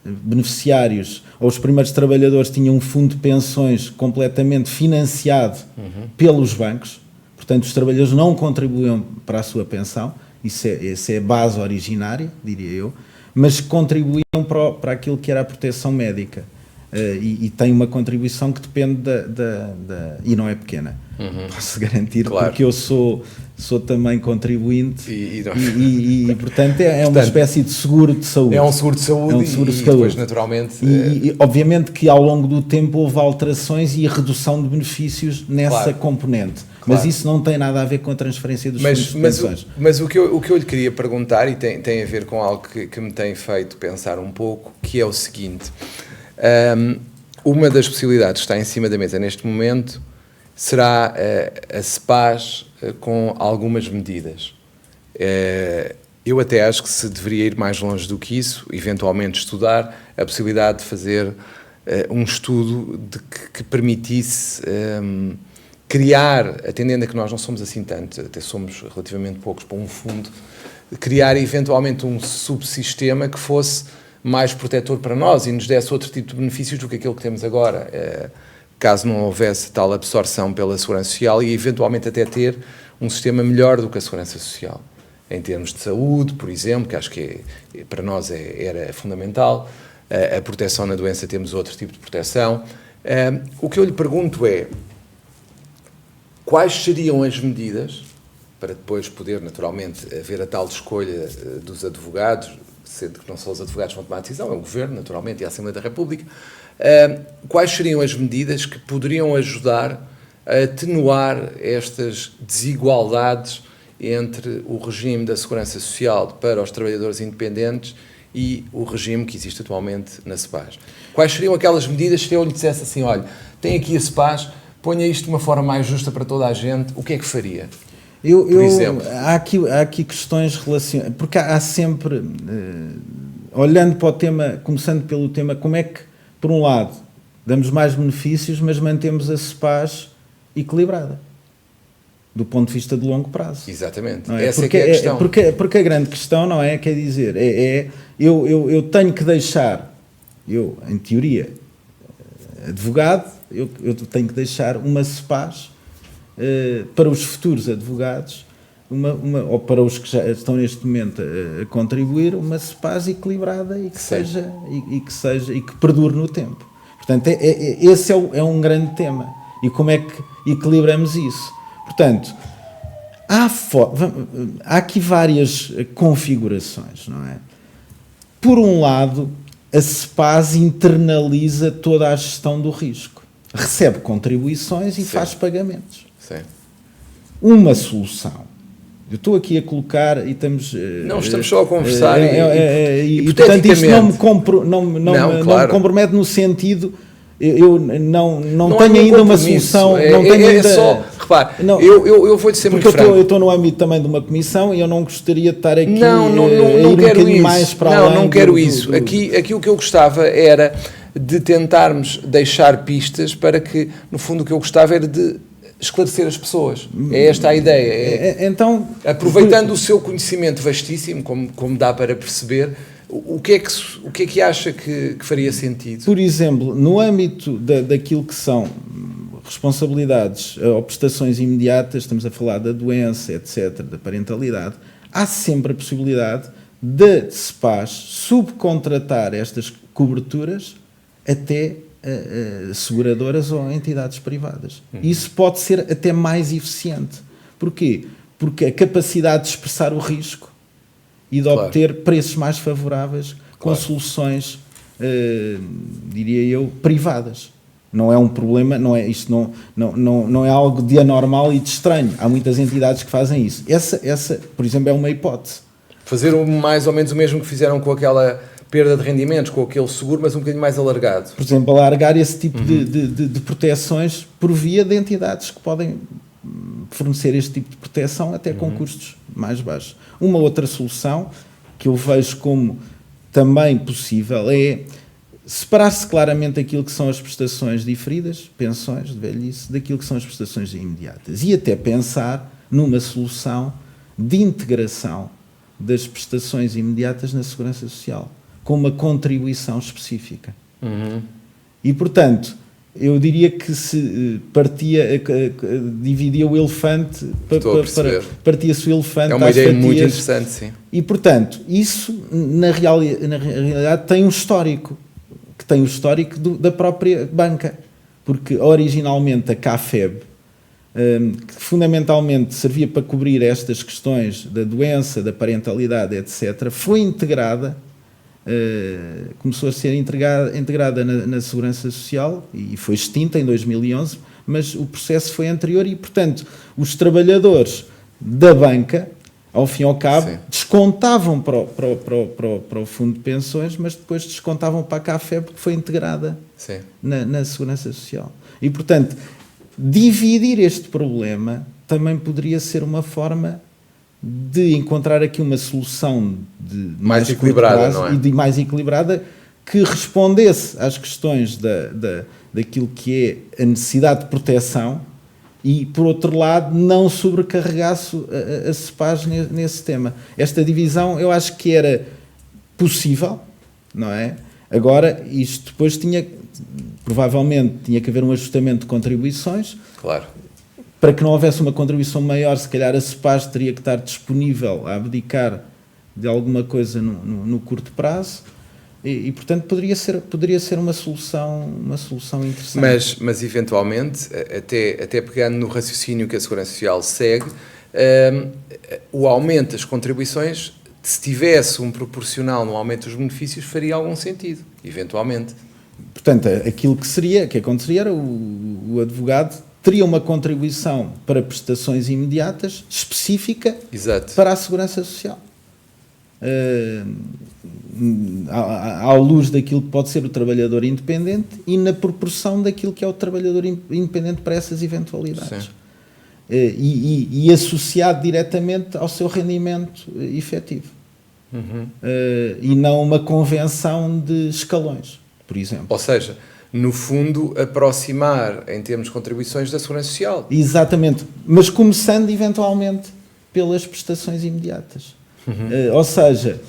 Speaker 2: beneficiários ou os primeiros trabalhadores tinham um fundo de pensões completamente financiado pelos bancos, portanto os trabalhadores não contribuíam para a sua pensão, essa é a base originária, diria eu, mas contribuíam para aquilo que era a proteção médica. E tem uma contribuição que depende e não é pequena, posso garantir, claro. Porque eu sou também contribuinte e portanto é uma espécie de seguro de saúde.
Speaker 1: É um seguro de saúde, depois naturalmente...
Speaker 2: E obviamente que ao longo do tempo houve alterações e a redução de benefícios nessa componente, mas isso não tem nada a ver com a transferência dos fundos de pensões.
Speaker 1: Mas o que eu lhe queria perguntar, e tem a ver com algo que me tem feito pensar um pouco, que é o seguinte... uma das possibilidades que está em cima da mesa neste momento será a CEPAS com algumas medidas. Eu até acho que se deveria ir mais longe do que isso, eventualmente estudar a possibilidade de fazer um estudo que permitisse criar, atendendo a que nós não somos assim tantos, até somos relativamente poucos para um fundo, criar eventualmente um subsistema que fosse mais protetor para nós e nos desse outro tipo de benefícios do que aquele que temos agora, caso não houvesse tal absorção pela Segurança Social, e eventualmente até ter um sistema melhor do que a Segurança Social, em termos de saúde, por exemplo, que acho que para nós era fundamental, a proteção na doença, temos outro tipo de proteção. O que eu lhe pergunto é, quais seriam as medidas, para depois poder naturalmente haver a tal escolha dos advogados, sendo que não são os advogados que vão tomar a decisão, é o Governo, naturalmente, e a Assembleia da República, quais seriam as medidas que poderiam ajudar a atenuar estas desigualdades entre o regime da Segurança Social para os trabalhadores independentes e o regime que existe atualmente na CEPAS. Quais seriam aquelas medidas se eu lhe dissesse assim, olha, tem aqui a CEPAS, ponha isto de uma forma mais justa para toda a gente, o que é que faria? Por exemplo?
Speaker 2: Há aqui questões relacionadas, porque há sempre, olhando para o tema, começando pelo tema, como é que, por um lado, damos mais benefícios, mas mantemos a CEPAS equilibrada, do ponto de vista de longo prazo.
Speaker 1: Exatamente,
Speaker 2: Não é?
Speaker 1: Essa é que é a questão.
Speaker 2: Porque a grande questão, não é, quer dizer, eu tenho que deixar, em teoria, advogado, eu tenho que deixar uma CEPAS para os futuros advogados, ou para os que já estão neste momento a contribuir, uma CEPAS equilibrada e que perdure no tempo. Portanto, esse é um grande tema. E como é que equilibramos isso? Portanto, há aqui várias configurações, não é? Por um lado, a CEPAS internaliza toda a gestão do risco, recebe contribuições e faz pagamentos.
Speaker 1: Sim.
Speaker 2: Uma solução. Eu estou aqui a colocar e estamos...
Speaker 1: Não, estamos só a conversar
Speaker 2: e portanto, isto não me compromete no sentido... Eu não tenho ainda uma solução...
Speaker 1: Só... Repare, eu vou-lhe ser muito franco.
Speaker 2: Porque eu estou no âmbito também de uma comissão e eu não gostaria de estar aqui
Speaker 1: não quero isso.
Speaker 2: Mais para além.
Speaker 1: Não quero isso. Aqui o que eu gostava era de tentarmos deixar pistas para que, no fundo, o que eu gostava era de esclarecer as pessoas. É esta a ideia.
Speaker 2: Então,
Speaker 1: aproveitando o seu conhecimento vastíssimo, como dá para perceber, o que é que acha que faria sentido?
Speaker 2: Por exemplo, no âmbito daquilo que são responsabilidades ou prestações imediatas, estamos a falar da doença, etc., da parentalidade, há sempre a possibilidade de CEPAS subcontratar estas coberturas até seguradoras ou entidades privadas. Isso pode ser até mais eficiente. Porquê? Porque a capacidade de expressar o risco e de obter preços mais favoráveis com soluções, diria eu, privadas. Não é um problema, isto não é algo de anormal e de estranho. Há muitas entidades que fazem isso. Essa, por exemplo, é uma hipótese.
Speaker 1: Fazer mais ou menos o mesmo que fizeram com aquela perda de rendimentos, com aquele seguro, mas um bocadinho mais alargado.
Speaker 2: Por exemplo, alargar esse tipo de proteções por via de entidades que podem fornecer este tipo de proteção até com custos mais baixos. Uma outra solução que eu vejo como também possível é separar-se claramente aquilo que são as prestações diferidas, pensões de velhice, daquilo que são as prestações imediatas e até pensar numa solução de integração das prestações imediatas na Segurança Social, com uma contribuição específica. E, portanto, eu diria que se dividia o elefante, partia-se o elefante.
Speaker 1: É uma ideia muito interessante, sim.
Speaker 2: E, portanto, isso, na realidade, tem um histórico, que tem o histórico da própria banca, porque originalmente a CAFEB, que fundamentalmente servia para cobrir estas questões da doença, da parentalidade, etc., foi integrada, começou a ser integrada na Segurança Social e foi extinta em 2011, mas o processo foi anterior e, portanto, os trabalhadores da banca, ao fim e ao cabo, descontavam para o fundo de pensões, mas depois descontavam para a CAFEB porque foi integrada na Segurança Social. E, portanto, dividir este problema também poderia ser uma forma de encontrar aqui uma solução
Speaker 1: mais equilibrada, não é?
Speaker 2: E mais equilibrada que respondesse às questões daquilo que é a necessidade de proteção e, por outro lado, não sobrecarregasse a CEPAS nesse tema. Esta divisão eu acho que era possível, não é? Agora, isto depois provavelmente tinha que haver um ajustamento de contribuições.
Speaker 1: Claro.
Speaker 2: Para que não houvesse uma contribuição maior, se calhar a CEPAS teria que estar disponível a abdicar de alguma coisa no curto prazo e portanto, poderia ser uma solução interessante.
Speaker 1: Mas eventualmente, até pegando no raciocínio que a Segurança Social segue, o aumento das contribuições, se tivesse um proporcional no aumento dos benefícios, faria algum sentido, eventualmente.
Speaker 2: Portanto, aquilo que aconteceria era o advogado teria uma contribuição para prestações imediatas, específica,
Speaker 1: Exato.
Speaker 2: para a Segurança Social. À luz daquilo que pode ser o trabalhador independente e na proporção daquilo que é o trabalhador independente para essas eventualidades. E associado diretamente ao seu rendimento efetivo. E não uma convenção de escalões, por exemplo.
Speaker 1: Ou seja, no fundo, aproximar em termos de contribuições da Segurança Social.
Speaker 2: Exatamente, mas começando eventualmente pelas prestações imediatas. Ou seja,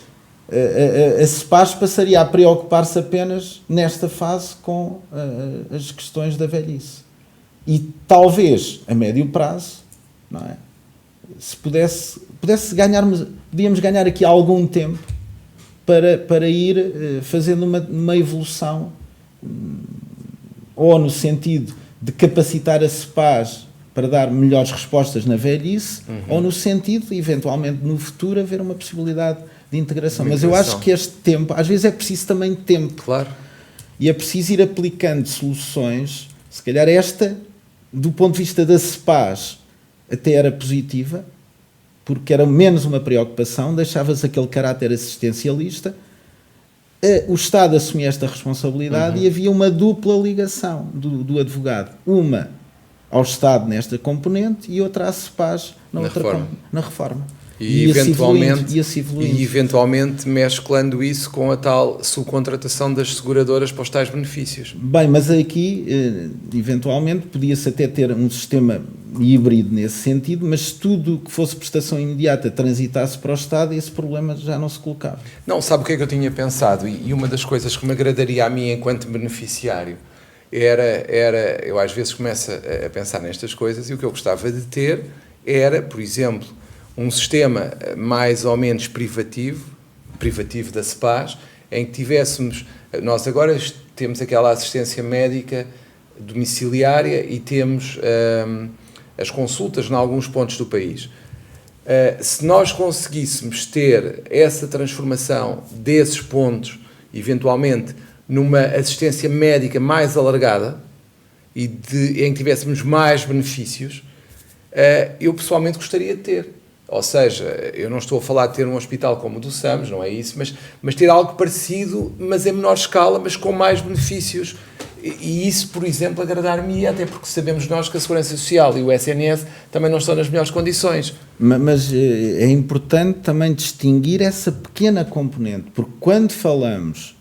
Speaker 2: a CEPAS passaria a preocupar-se apenas nesta fase com as questões da velhice. E talvez a médio prazo, não é? Se podíamos ganhar aqui algum tempo para ir fazendo uma evolução, ou no sentido de capacitar a CEPAS para dar melhores respostas na velhice, ou no sentido de, eventualmente, no futuro, haver uma possibilidade de integração. Mas eu acho que este tempo, às vezes é preciso também tempo.
Speaker 1: Claro.
Speaker 2: E é preciso ir aplicando soluções. Se calhar esta, do ponto de vista da CEPAS, até era positiva, porque era menos uma preocupação, deixava-se aquele caráter assistencialista, o Estado assumia esta responsabilidade e havia uma dupla ligação do advogado. Uma ao Estado nesta componente e outra à CEPAS na reforma.
Speaker 1: E eventualmente mesclando isso com a tal subcontratação das seguradoras para os tais benefícios.
Speaker 2: Bem, mas aqui, eventualmente, podia-se até ter um sistema híbrido nesse sentido, mas se tudo que fosse prestação imediata transitasse para o Estado, esse problema já não se colocava.
Speaker 1: Não, sabe o que é que eu tinha pensado? E uma das coisas que me agradaria a mim enquanto beneficiário era eu às vezes começo a pensar nestas coisas e o que eu gostava de ter era, por exemplo, um sistema mais ou menos privativo da CEPAS, em que tivéssemos, nós agora temos aquela assistência médica domiciliária e temos as consultas em alguns pontos do país. Se nós conseguíssemos ter essa transformação desses pontos, eventualmente, numa assistência médica mais alargada e em que tivéssemos mais benefícios, eu pessoalmente gostaria de ter. Ou seja, eu não estou a falar de ter um hospital como o do SAMS, não é isso, mas ter algo parecido, mas em menor escala, mas com mais benefícios. E isso, por exemplo, agradar-me, até porque sabemos nós que a Segurança Social e o SNS também não estão nas melhores condições.
Speaker 2: Mas é importante também distinguir essa pequena componente, porque quando falamos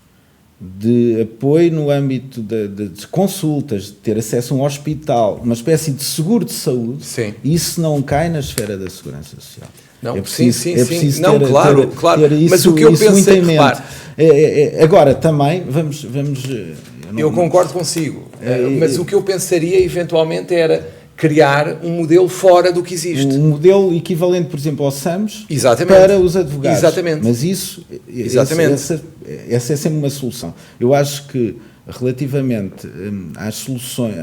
Speaker 2: de apoio no âmbito de consultas, de ter acesso a um hospital, uma espécie de seguro de saúde,
Speaker 1: sim,
Speaker 2: isso não cai na esfera da Segurança Social.
Speaker 1: Não,
Speaker 2: é preciso,
Speaker 1: sim.
Speaker 2: É preciso
Speaker 1: não,
Speaker 2: ter,
Speaker 1: claro.
Speaker 2: Ter isso,
Speaker 1: mas o que eu pensei,
Speaker 2: claro. Agora, também, vamos
Speaker 1: eu concordo consigo, mas o que eu pensaria, eventualmente, era criar um modelo fora do que existe.
Speaker 2: Um modelo equivalente, por exemplo, ao SAMS.
Speaker 1: Exatamente.
Speaker 2: Para os advogados.
Speaker 1: Exatamente.
Speaker 2: Mas isso, essa é sempre uma solução. Eu acho que, relativamente às soluções,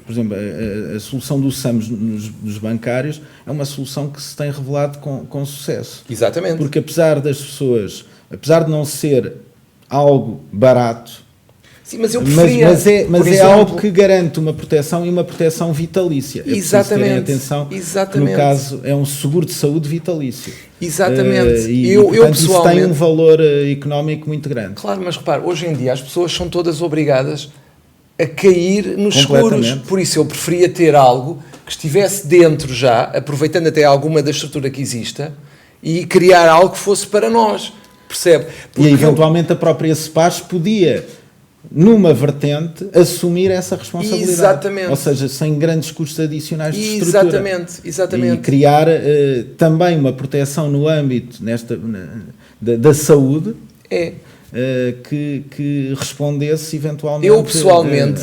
Speaker 2: por exemplo, a solução do SAMS nos bancários é uma solução que se tem revelado com sucesso.
Speaker 1: Exatamente.
Speaker 2: Porque apesar de não ser algo barato,
Speaker 1: sim, mas eu preferia,
Speaker 2: mas é algo que garante uma proteção e uma proteção vitalícia.
Speaker 1: Exatamente.
Speaker 2: Atenção,
Speaker 1: exatamente.
Speaker 2: Que no caso é um seguro de saúde vitalício.
Speaker 1: Exatamente.
Speaker 2: Portanto, eu pessoalmente, isso tem um valor económico muito grande.
Speaker 1: Claro, mas repare, hoje em dia as pessoas são todas obrigadas a cair nos seguros. Por isso eu preferia ter algo que estivesse dentro já, aproveitando até alguma da estrutura que exista, e criar algo que fosse para nós. Percebe?
Speaker 2: Porque e eventualmente a própria CEPAS podia, numa vertente, assumir essa responsabilidade.
Speaker 1: Exatamente.
Speaker 2: Ou seja, sem grandes custos adicionais de estrutura.
Speaker 1: Exatamente.
Speaker 2: E criar também uma proteção no âmbito da saúde que respondesse eventualmente
Speaker 1: eu pessoalmente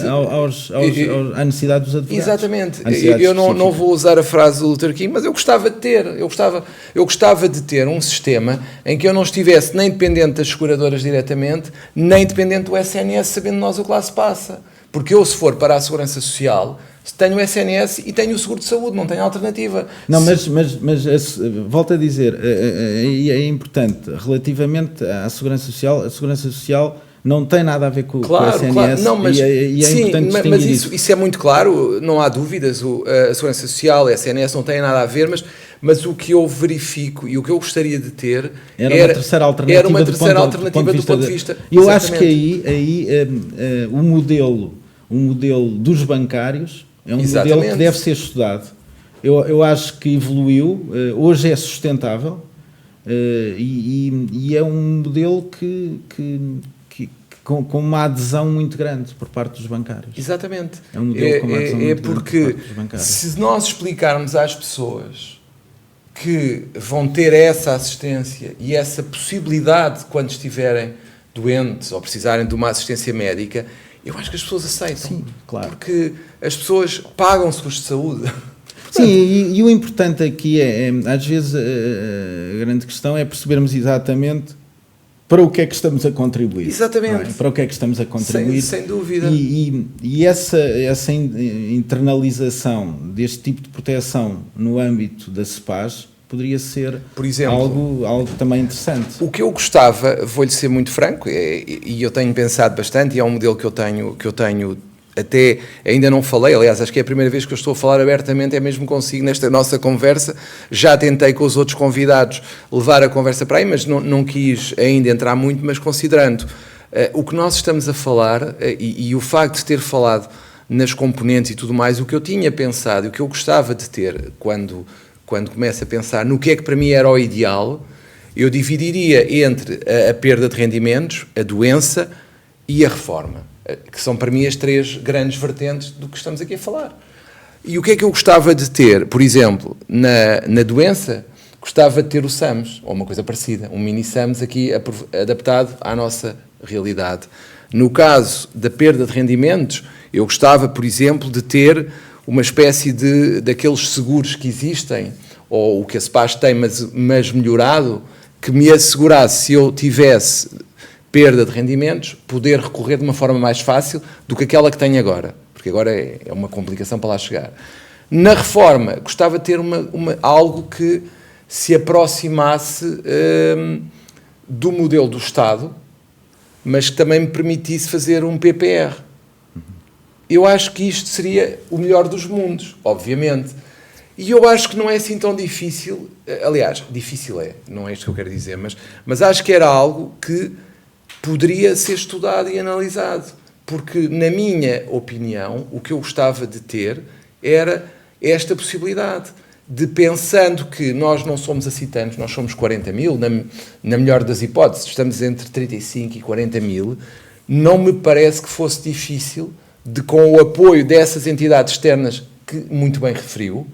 Speaker 2: à necessidade dos advogados.
Speaker 1: Exatamente. Eu não vou usar a frase do Luther King, mas eu gostava de ter um sistema em que eu não estivesse nem dependente das seguradoras diretamente, nem dependente do SNS, sabendo nós o que lá se passa. Porque eu, se for para a Segurança Social, tenho o SNS e tenho o seguro de saúde, não tenho alternativa.
Speaker 2: Não, mas volto a dizer, é importante, relativamente à Segurança Social, a Segurança Social não tem nada a ver com o SNS,
Speaker 1: claro. Não, mas,
Speaker 2: e é
Speaker 1: sim,
Speaker 2: importante distinguir
Speaker 1: mas isso é muito claro, não há dúvidas, a Segurança Social, a SNS não têm nada a ver, mas o que eu verifico e o que eu gostaria de ter
Speaker 2: era uma terceira alternativa
Speaker 1: do ponto de vista.
Speaker 2: Eu acho que aí o modelo dos bancários é um modelo que deve ser estudado. Eu acho que evoluiu, hoje é sustentável e é um modelo que com uma adesão muito grande por parte dos bancários.
Speaker 1: Exatamente.
Speaker 2: É um modelo com uma adesão muito grande
Speaker 1: porque
Speaker 2: por parte dos bancários.
Speaker 1: Se nós explicarmos às pessoas que vão ter essa assistência e essa possibilidade quando estiverem doentes ou precisarem de uma assistência médica, eu acho que as pessoas aceitam.
Speaker 2: Sim, claro.
Speaker 1: Porque as pessoas pagam seguros de saúde.
Speaker 2: Sim, e o importante aqui às vezes a grande questão é percebermos exatamente para o que é que estamos a contribuir.
Speaker 1: Exatamente.
Speaker 2: Para o que é que estamos a contribuir.
Speaker 1: Sem dúvida.
Speaker 2: E essa internalização deste tipo de proteção no âmbito da CEPAS poderia ser, por exemplo, algo também interessante.
Speaker 1: O que eu gostava, vou-lhe ser muito franco, e eu tenho pensado bastante, e é um modelo que eu tenho até, ainda não falei, aliás, acho que é a primeira vez que eu estou a falar abertamente, é mesmo consigo nesta nossa conversa. Já tentei com os outros convidados levar a conversa para aí, mas não quis ainda entrar muito, mas considerando o que nós estamos a falar e o facto de ter falado nas componentes e tudo mais, o que eu tinha pensado e o que eu gostava de ter quando começo a pensar no que é que para mim era o ideal, eu dividiria entre a perda de rendimentos, a doença e a reforma, que são para mim as três grandes vertentes do que estamos aqui a falar. E o que é que eu gostava de ter? Por exemplo, na doença, gostava de ter o SAMS, ou uma coisa parecida, um mini SAMS aqui adaptado à nossa realidade. No caso da perda de rendimentos, eu gostava, por exemplo, de ter uma espécie daqueles seguros que existem, ou o que a CEPAS tem, mas melhorado, que me assegurasse, se eu tivesse perda de rendimentos, poder recorrer de uma forma mais fácil do que aquela que tenho agora, porque agora é uma complicação para lá chegar. Na reforma, gostava de ter algo que se aproximasse do modelo do Estado, mas que também me permitisse fazer um PPR. Eu acho que isto seria o melhor dos mundos, obviamente. E eu acho que não é assim tão difícil, aliás, difícil não é isto que eu quero dizer, mas acho que era algo que poderia ser estudado e analisado, porque, na minha opinião, o que eu gostava de ter era esta possibilidade de, pensando que nós não somos assim tantos, nós somos 40 mil, na melhor das hipóteses, estamos entre 35 e 40 mil, não me parece que fosse difícil de, com o apoio dessas entidades externas que muito bem referiu,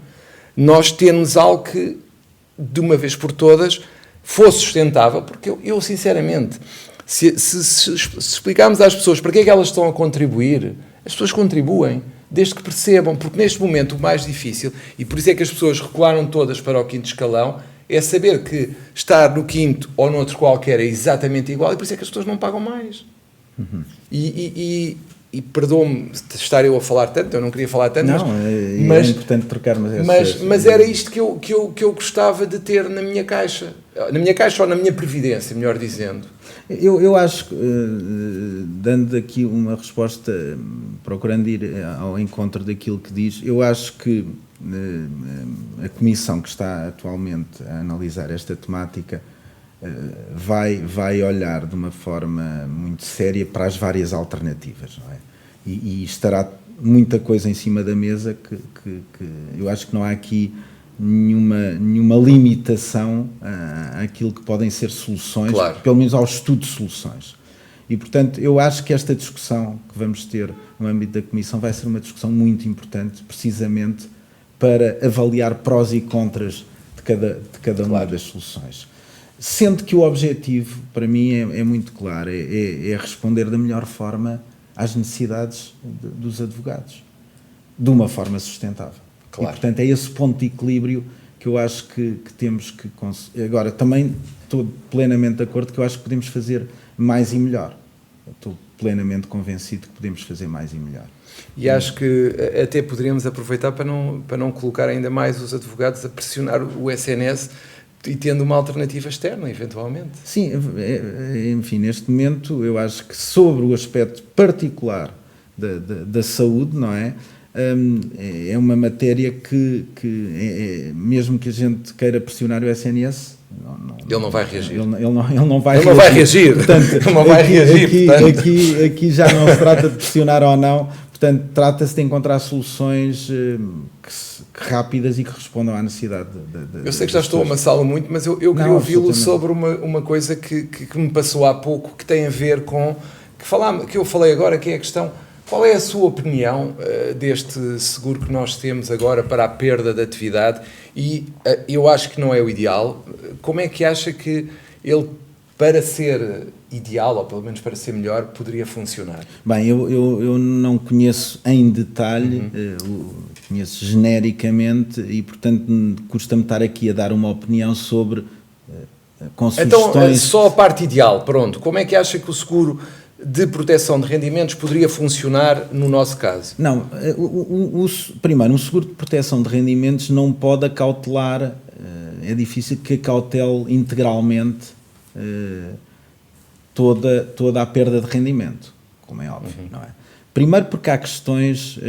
Speaker 1: nós termos algo que, de uma vez por todas, fosse sustentável, porque eu sinceramente, se explicarmos às pessoas para que é que elas estão a contribuir, as pessoas contribuem, desde que percebam, porque neste momento o mais difícil, e por isso é que as pessoas recularam todas para o quinto escalão, é saber que estar no quinto ou no outro qualquer é exatamente igual, e por isso é que as pessoas não pagam mais. Uhum. E perdoa-me de estar eu a falar tanto, eu não queria falar tanto,
Speaker 2: mas é importante trocarmos
Speaker 1: mas era isto que eu gostava de ter na minha caixa ou na minha previdência, melhor dizendo.
Speaker 2: Eu acho que, dando aqui uma resposta, procurando ir ao encontro daquilo que diz, eu acho que a comissão que está atualmente a analisar esta temática vai olhar de uma forma muito séria para as várias alternativas, não é? E estará muita coisa em cima da mesa que eu acho que não há aqui nenhuma limitação àquilo que podem ser soluções,
Speaker 1: claro.
Speaker 2: Pelo menos ao estudo de soluções. E, portanto, eu acho que esta discussão que vamos ter no âmbito da Comissão vai ser uma discussão muito importante, precisamente para avaliar prós e contras de cada uma das soluções. Sendo que o objetivo, para mim, é muito claro, é responder da melhor forma às necessidades dos advogados, de uma forma sustentável. Claro. E, portanto, é esse ponto de equilíbrio que eu acho que temos que conseguir. Agora, também estou plenamente de acordo que eu acho que podemos fazer mais e melhor. Estou plenamente convencido que podemos fazer mais e melhor.
Speaker 1: E acho que até poderíamos aproveitar para não colocar ainda mais os advogados a pressionar o SNS, e tendo uma alternativa externa, eventualmente.
Speaker 2: Sim, enfim, neste momento eu acho que sobre o aspecto particular da saúde, não é? É uma matéria que mesmo que a gente queira pressionar o SNS,
Speaker 1: ele não vai reagir.
Speaker 2: Ele não vai
Speaker 1: reagir.
Speaker 2: Portanto,
Speaker 1: ele não vai reagir.
Speaker 2: Aqui já não se trata de pressionar ou não, portanto, trata-se de encontrar soluções rápidas e que respondam à necessidade.
Speaker 1: Eu sei que já estou a amassá-lo muito, mas eu queria ouvi-lo sobre uma coisa que me passou há pouco, que tem a ver com, que eu falei agora, que é a questão, qual é a sua opinião deste seguro que nós temos agora para a perda de atividade? E eu acho que não é o ideal. Como é que acha que ele, para ser ideal, ou pelo menos para ser melhor, poderia funcionar?
Speaker 2: Bem, eu não conheço em detalhe, conheço genericamente e, portanto, custa-me estar aqui a dar uma opinião sobre com sugestões.
Speaker 1: Então, só a parte ideal, pronto. Como é que acha que o seguro de proteção de rendimentos poderia funcionar no nosso caso?
Speaker 2: Não, primeiro, um seguro de proteção de rendimentos não pode acautelar, é difícil que acautele integralmente toda a perda de rendimento, como é óbvio, não é? Primeiro porque há questões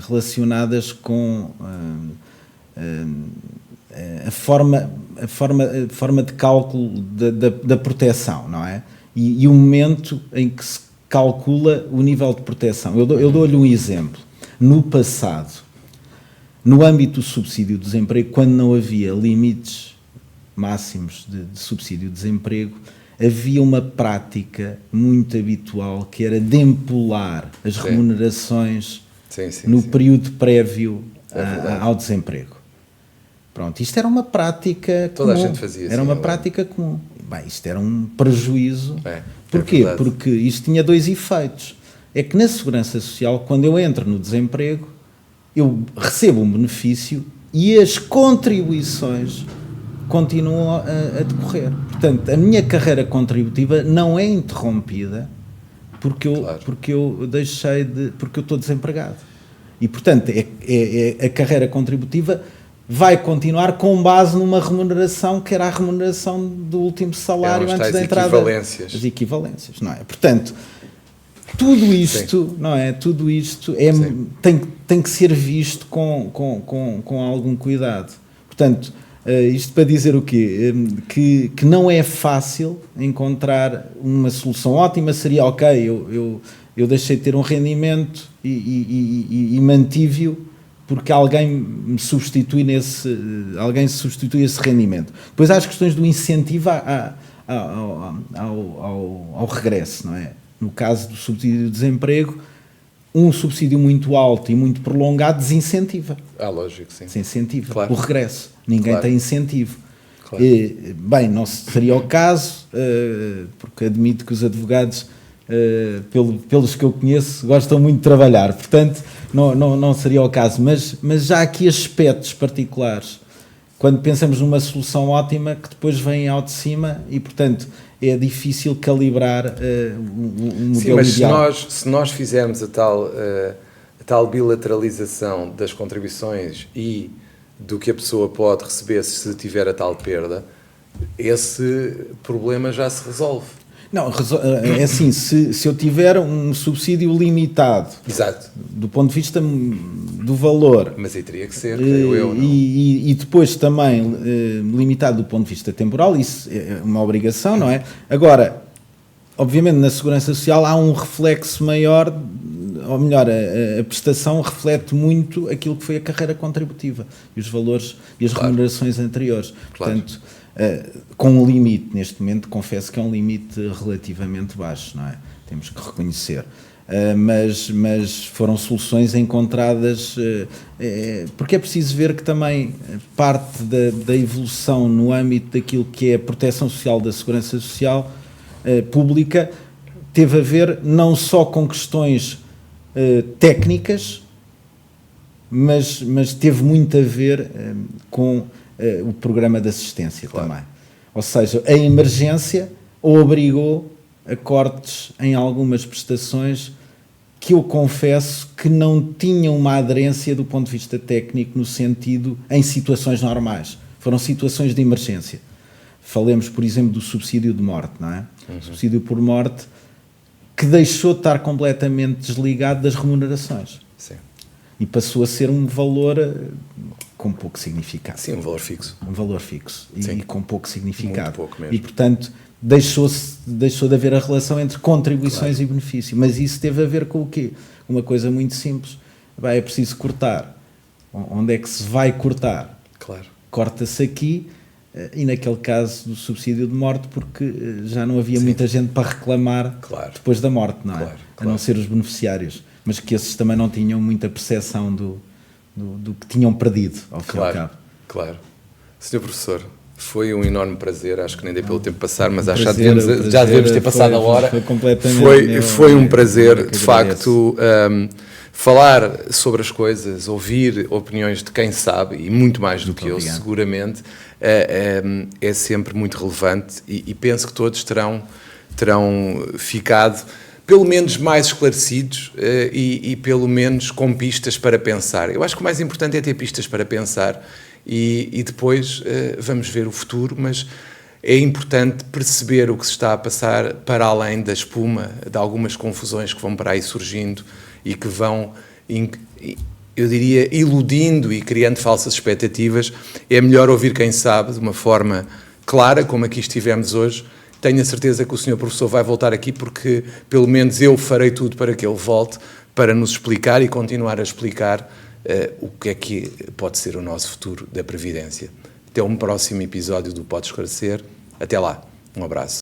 Speaker 2: relacionadas com a forma de cálculo da proteção, não é? E o momento em que se calcula o nível de proteção. Eu dou-lhe um exemplo. No passado, no âmbito do subsídio de desemprego, quando não havia limites máximos de subsídio de desemprego, havia uma prática muito habitual que era de empolar as remunerações no período prévio ao desemprego. Pronto, isto era uma prática
Speaker 1: Toda
Speaker 2: comum.
Speaker 1: A gente fazia
Speaker 2: era uma prática comum. Bem, isto era um prejuízo. Porquê? Porque isto tinha dois efeitos. É que na Segurança Social, quando eu entro no desemprego, eu recebo um benefício e as contribuições continuam a decorrer. Portanto, a minha carreira contributiva não é interrompida porque eu deixei porque eu estou desempregado. E, portanto, a carreira contributiva vai continuar com base numa remuneração que era a remuneração do último salário antes da entrada. As equivalências, não é? Portanto, tudo isto, não é? Tudo isto tem que ser visto com algum cuidado. Portanto, isto para dizer o quê? Que não é fácil encontrar uma solução ótima. Seria, ok, eu deixei de ter um rendimento e mantive-o porque alguém me substitui esse rendimento. Depois há as questões do incentivo ao regresso, não é? No caso do subsídio de desemprego, um subsídio muito alto e muito prolongado desincentiva.
Speaker 1: Lógico, sim.
Speaker 2: Desincentiva
Speaker 1: Claro.
Speaker 2: o regresso. Ninguém tem incentivo.
Speaker 1: Claro.
Speaker 2: Bem, não seria o caso, porque admito que os advogados, pelos que eu conheço, gostam muito de trabalhar. Portanto, não seria o caso. Mas já há aqui aspectos particulares. Quando pensamos numa solução ótima, que depois vem ao de cima e, portanto, é difícil calibrar o modelo ideal.
Speaker 1: Sim, mas se nós fizermos a tal bilateralização das contribuições e do que a pessoa pode receber se tiver a tal perda, esse problema já se resolve.
Speaker 2: Não, é assim, se eu tiver um subsídio limitado,
Speaker 1: exato,
Speaker 2: do ponto de vista do valor,
Speaker 1: mas aí teria que ser, creio eu, não?
Speaker 2: E depois também limitado do ponto de vista temporal, isso é uma obrigação, não é? Agora, obviamente na Segurança Social há um reflexo maior, ou melhor, a prestação reflete muito aquilo que foi a carreira contributiva e os valores e as remunerações anteriores.
Speaker 1: Claro.
Speaker 2: Portanto, com um limite, neste momento, confesso que é um limite relativamente baixo, não é? Temos que reconhecer. Mas foram soluções encontradas, porque é preciso ver que também parte da evolução no âmbito daquilo que é a proteção social da Segurança Social pública teve a ver não só com questões técnicas, mas teve muito a ver com o programa de assistência, claro, também. Ou seja, a emergência obrigou a cortes em algumas prestações que eu confesso que não tinham uma aderência do ponto de vista técnico no sentido, em situações normais. foram situações de emergência. Falemos, por exemplo, do subsídio de morte, não é? Subsídio por morte que deixou de estar completamente desligado das remunerações.
Speaker 1: Sim.
Speaker 2: E passou a ser um valor com pouco significado.
Speaker 1: Sim, um valor fixo.
Speaker 2: Um valor fixo e com pouco significado.
Speaker 1: Muito pouco mesmo.
Speaker 2: E, portanto, deixou de haver a relação entre contribuições e benefício. Mas isso teve a ver com o quê? Uma coisa muito simples. É preciso cortar. Onde é que se vai cortar?
Speaker 1: Claro.
Speaker 2: Corta-se aqui, e naquele caso do subsídio de morte, porque já não havia muita gente para reclamar depois da morte, não é? A não ser os beneficiários. Mas que esses também não tinham muita percepção do que tinham perdido, ao fim e ao cabo.
Speaker 1: Claro. Senhor Professor, foi um enorme prazer, acho que nem dei pelo tempo passar, mas acho que já devemos ter passado a hora. Foi um prazer, de facto, falar sobre as coisas, ouvir opiniões de quem sabe, e muito mais do que eu, seguramente, é sempre muito relevante, e penso que todos terão ficado pelo menos mais esclarecidos e pelo menos com pistas para pensar. Eu acho que o mais importante é ter pistas para pensar e depois vamos ver o futuro, mas é importante perceber o que se está a passar para além da espuma, de algumas confusões que vão para aí surgindo e que vão, eu diria, iludindo e criando falsas expectativas. É melhor ouvir quem sabe de uma forma clara, como aqui estivemos hoje. Tenho a certeza que o Sr. Professor vai voltar aqui porque, pelo menos, eu farei tudo para que ele volte, para nos explicar e continuar a explicar o que é que pode ser o nosso futuro da Previdência. Até um próximo episódio do Pode Esclarecer. Até lá. Um abraço.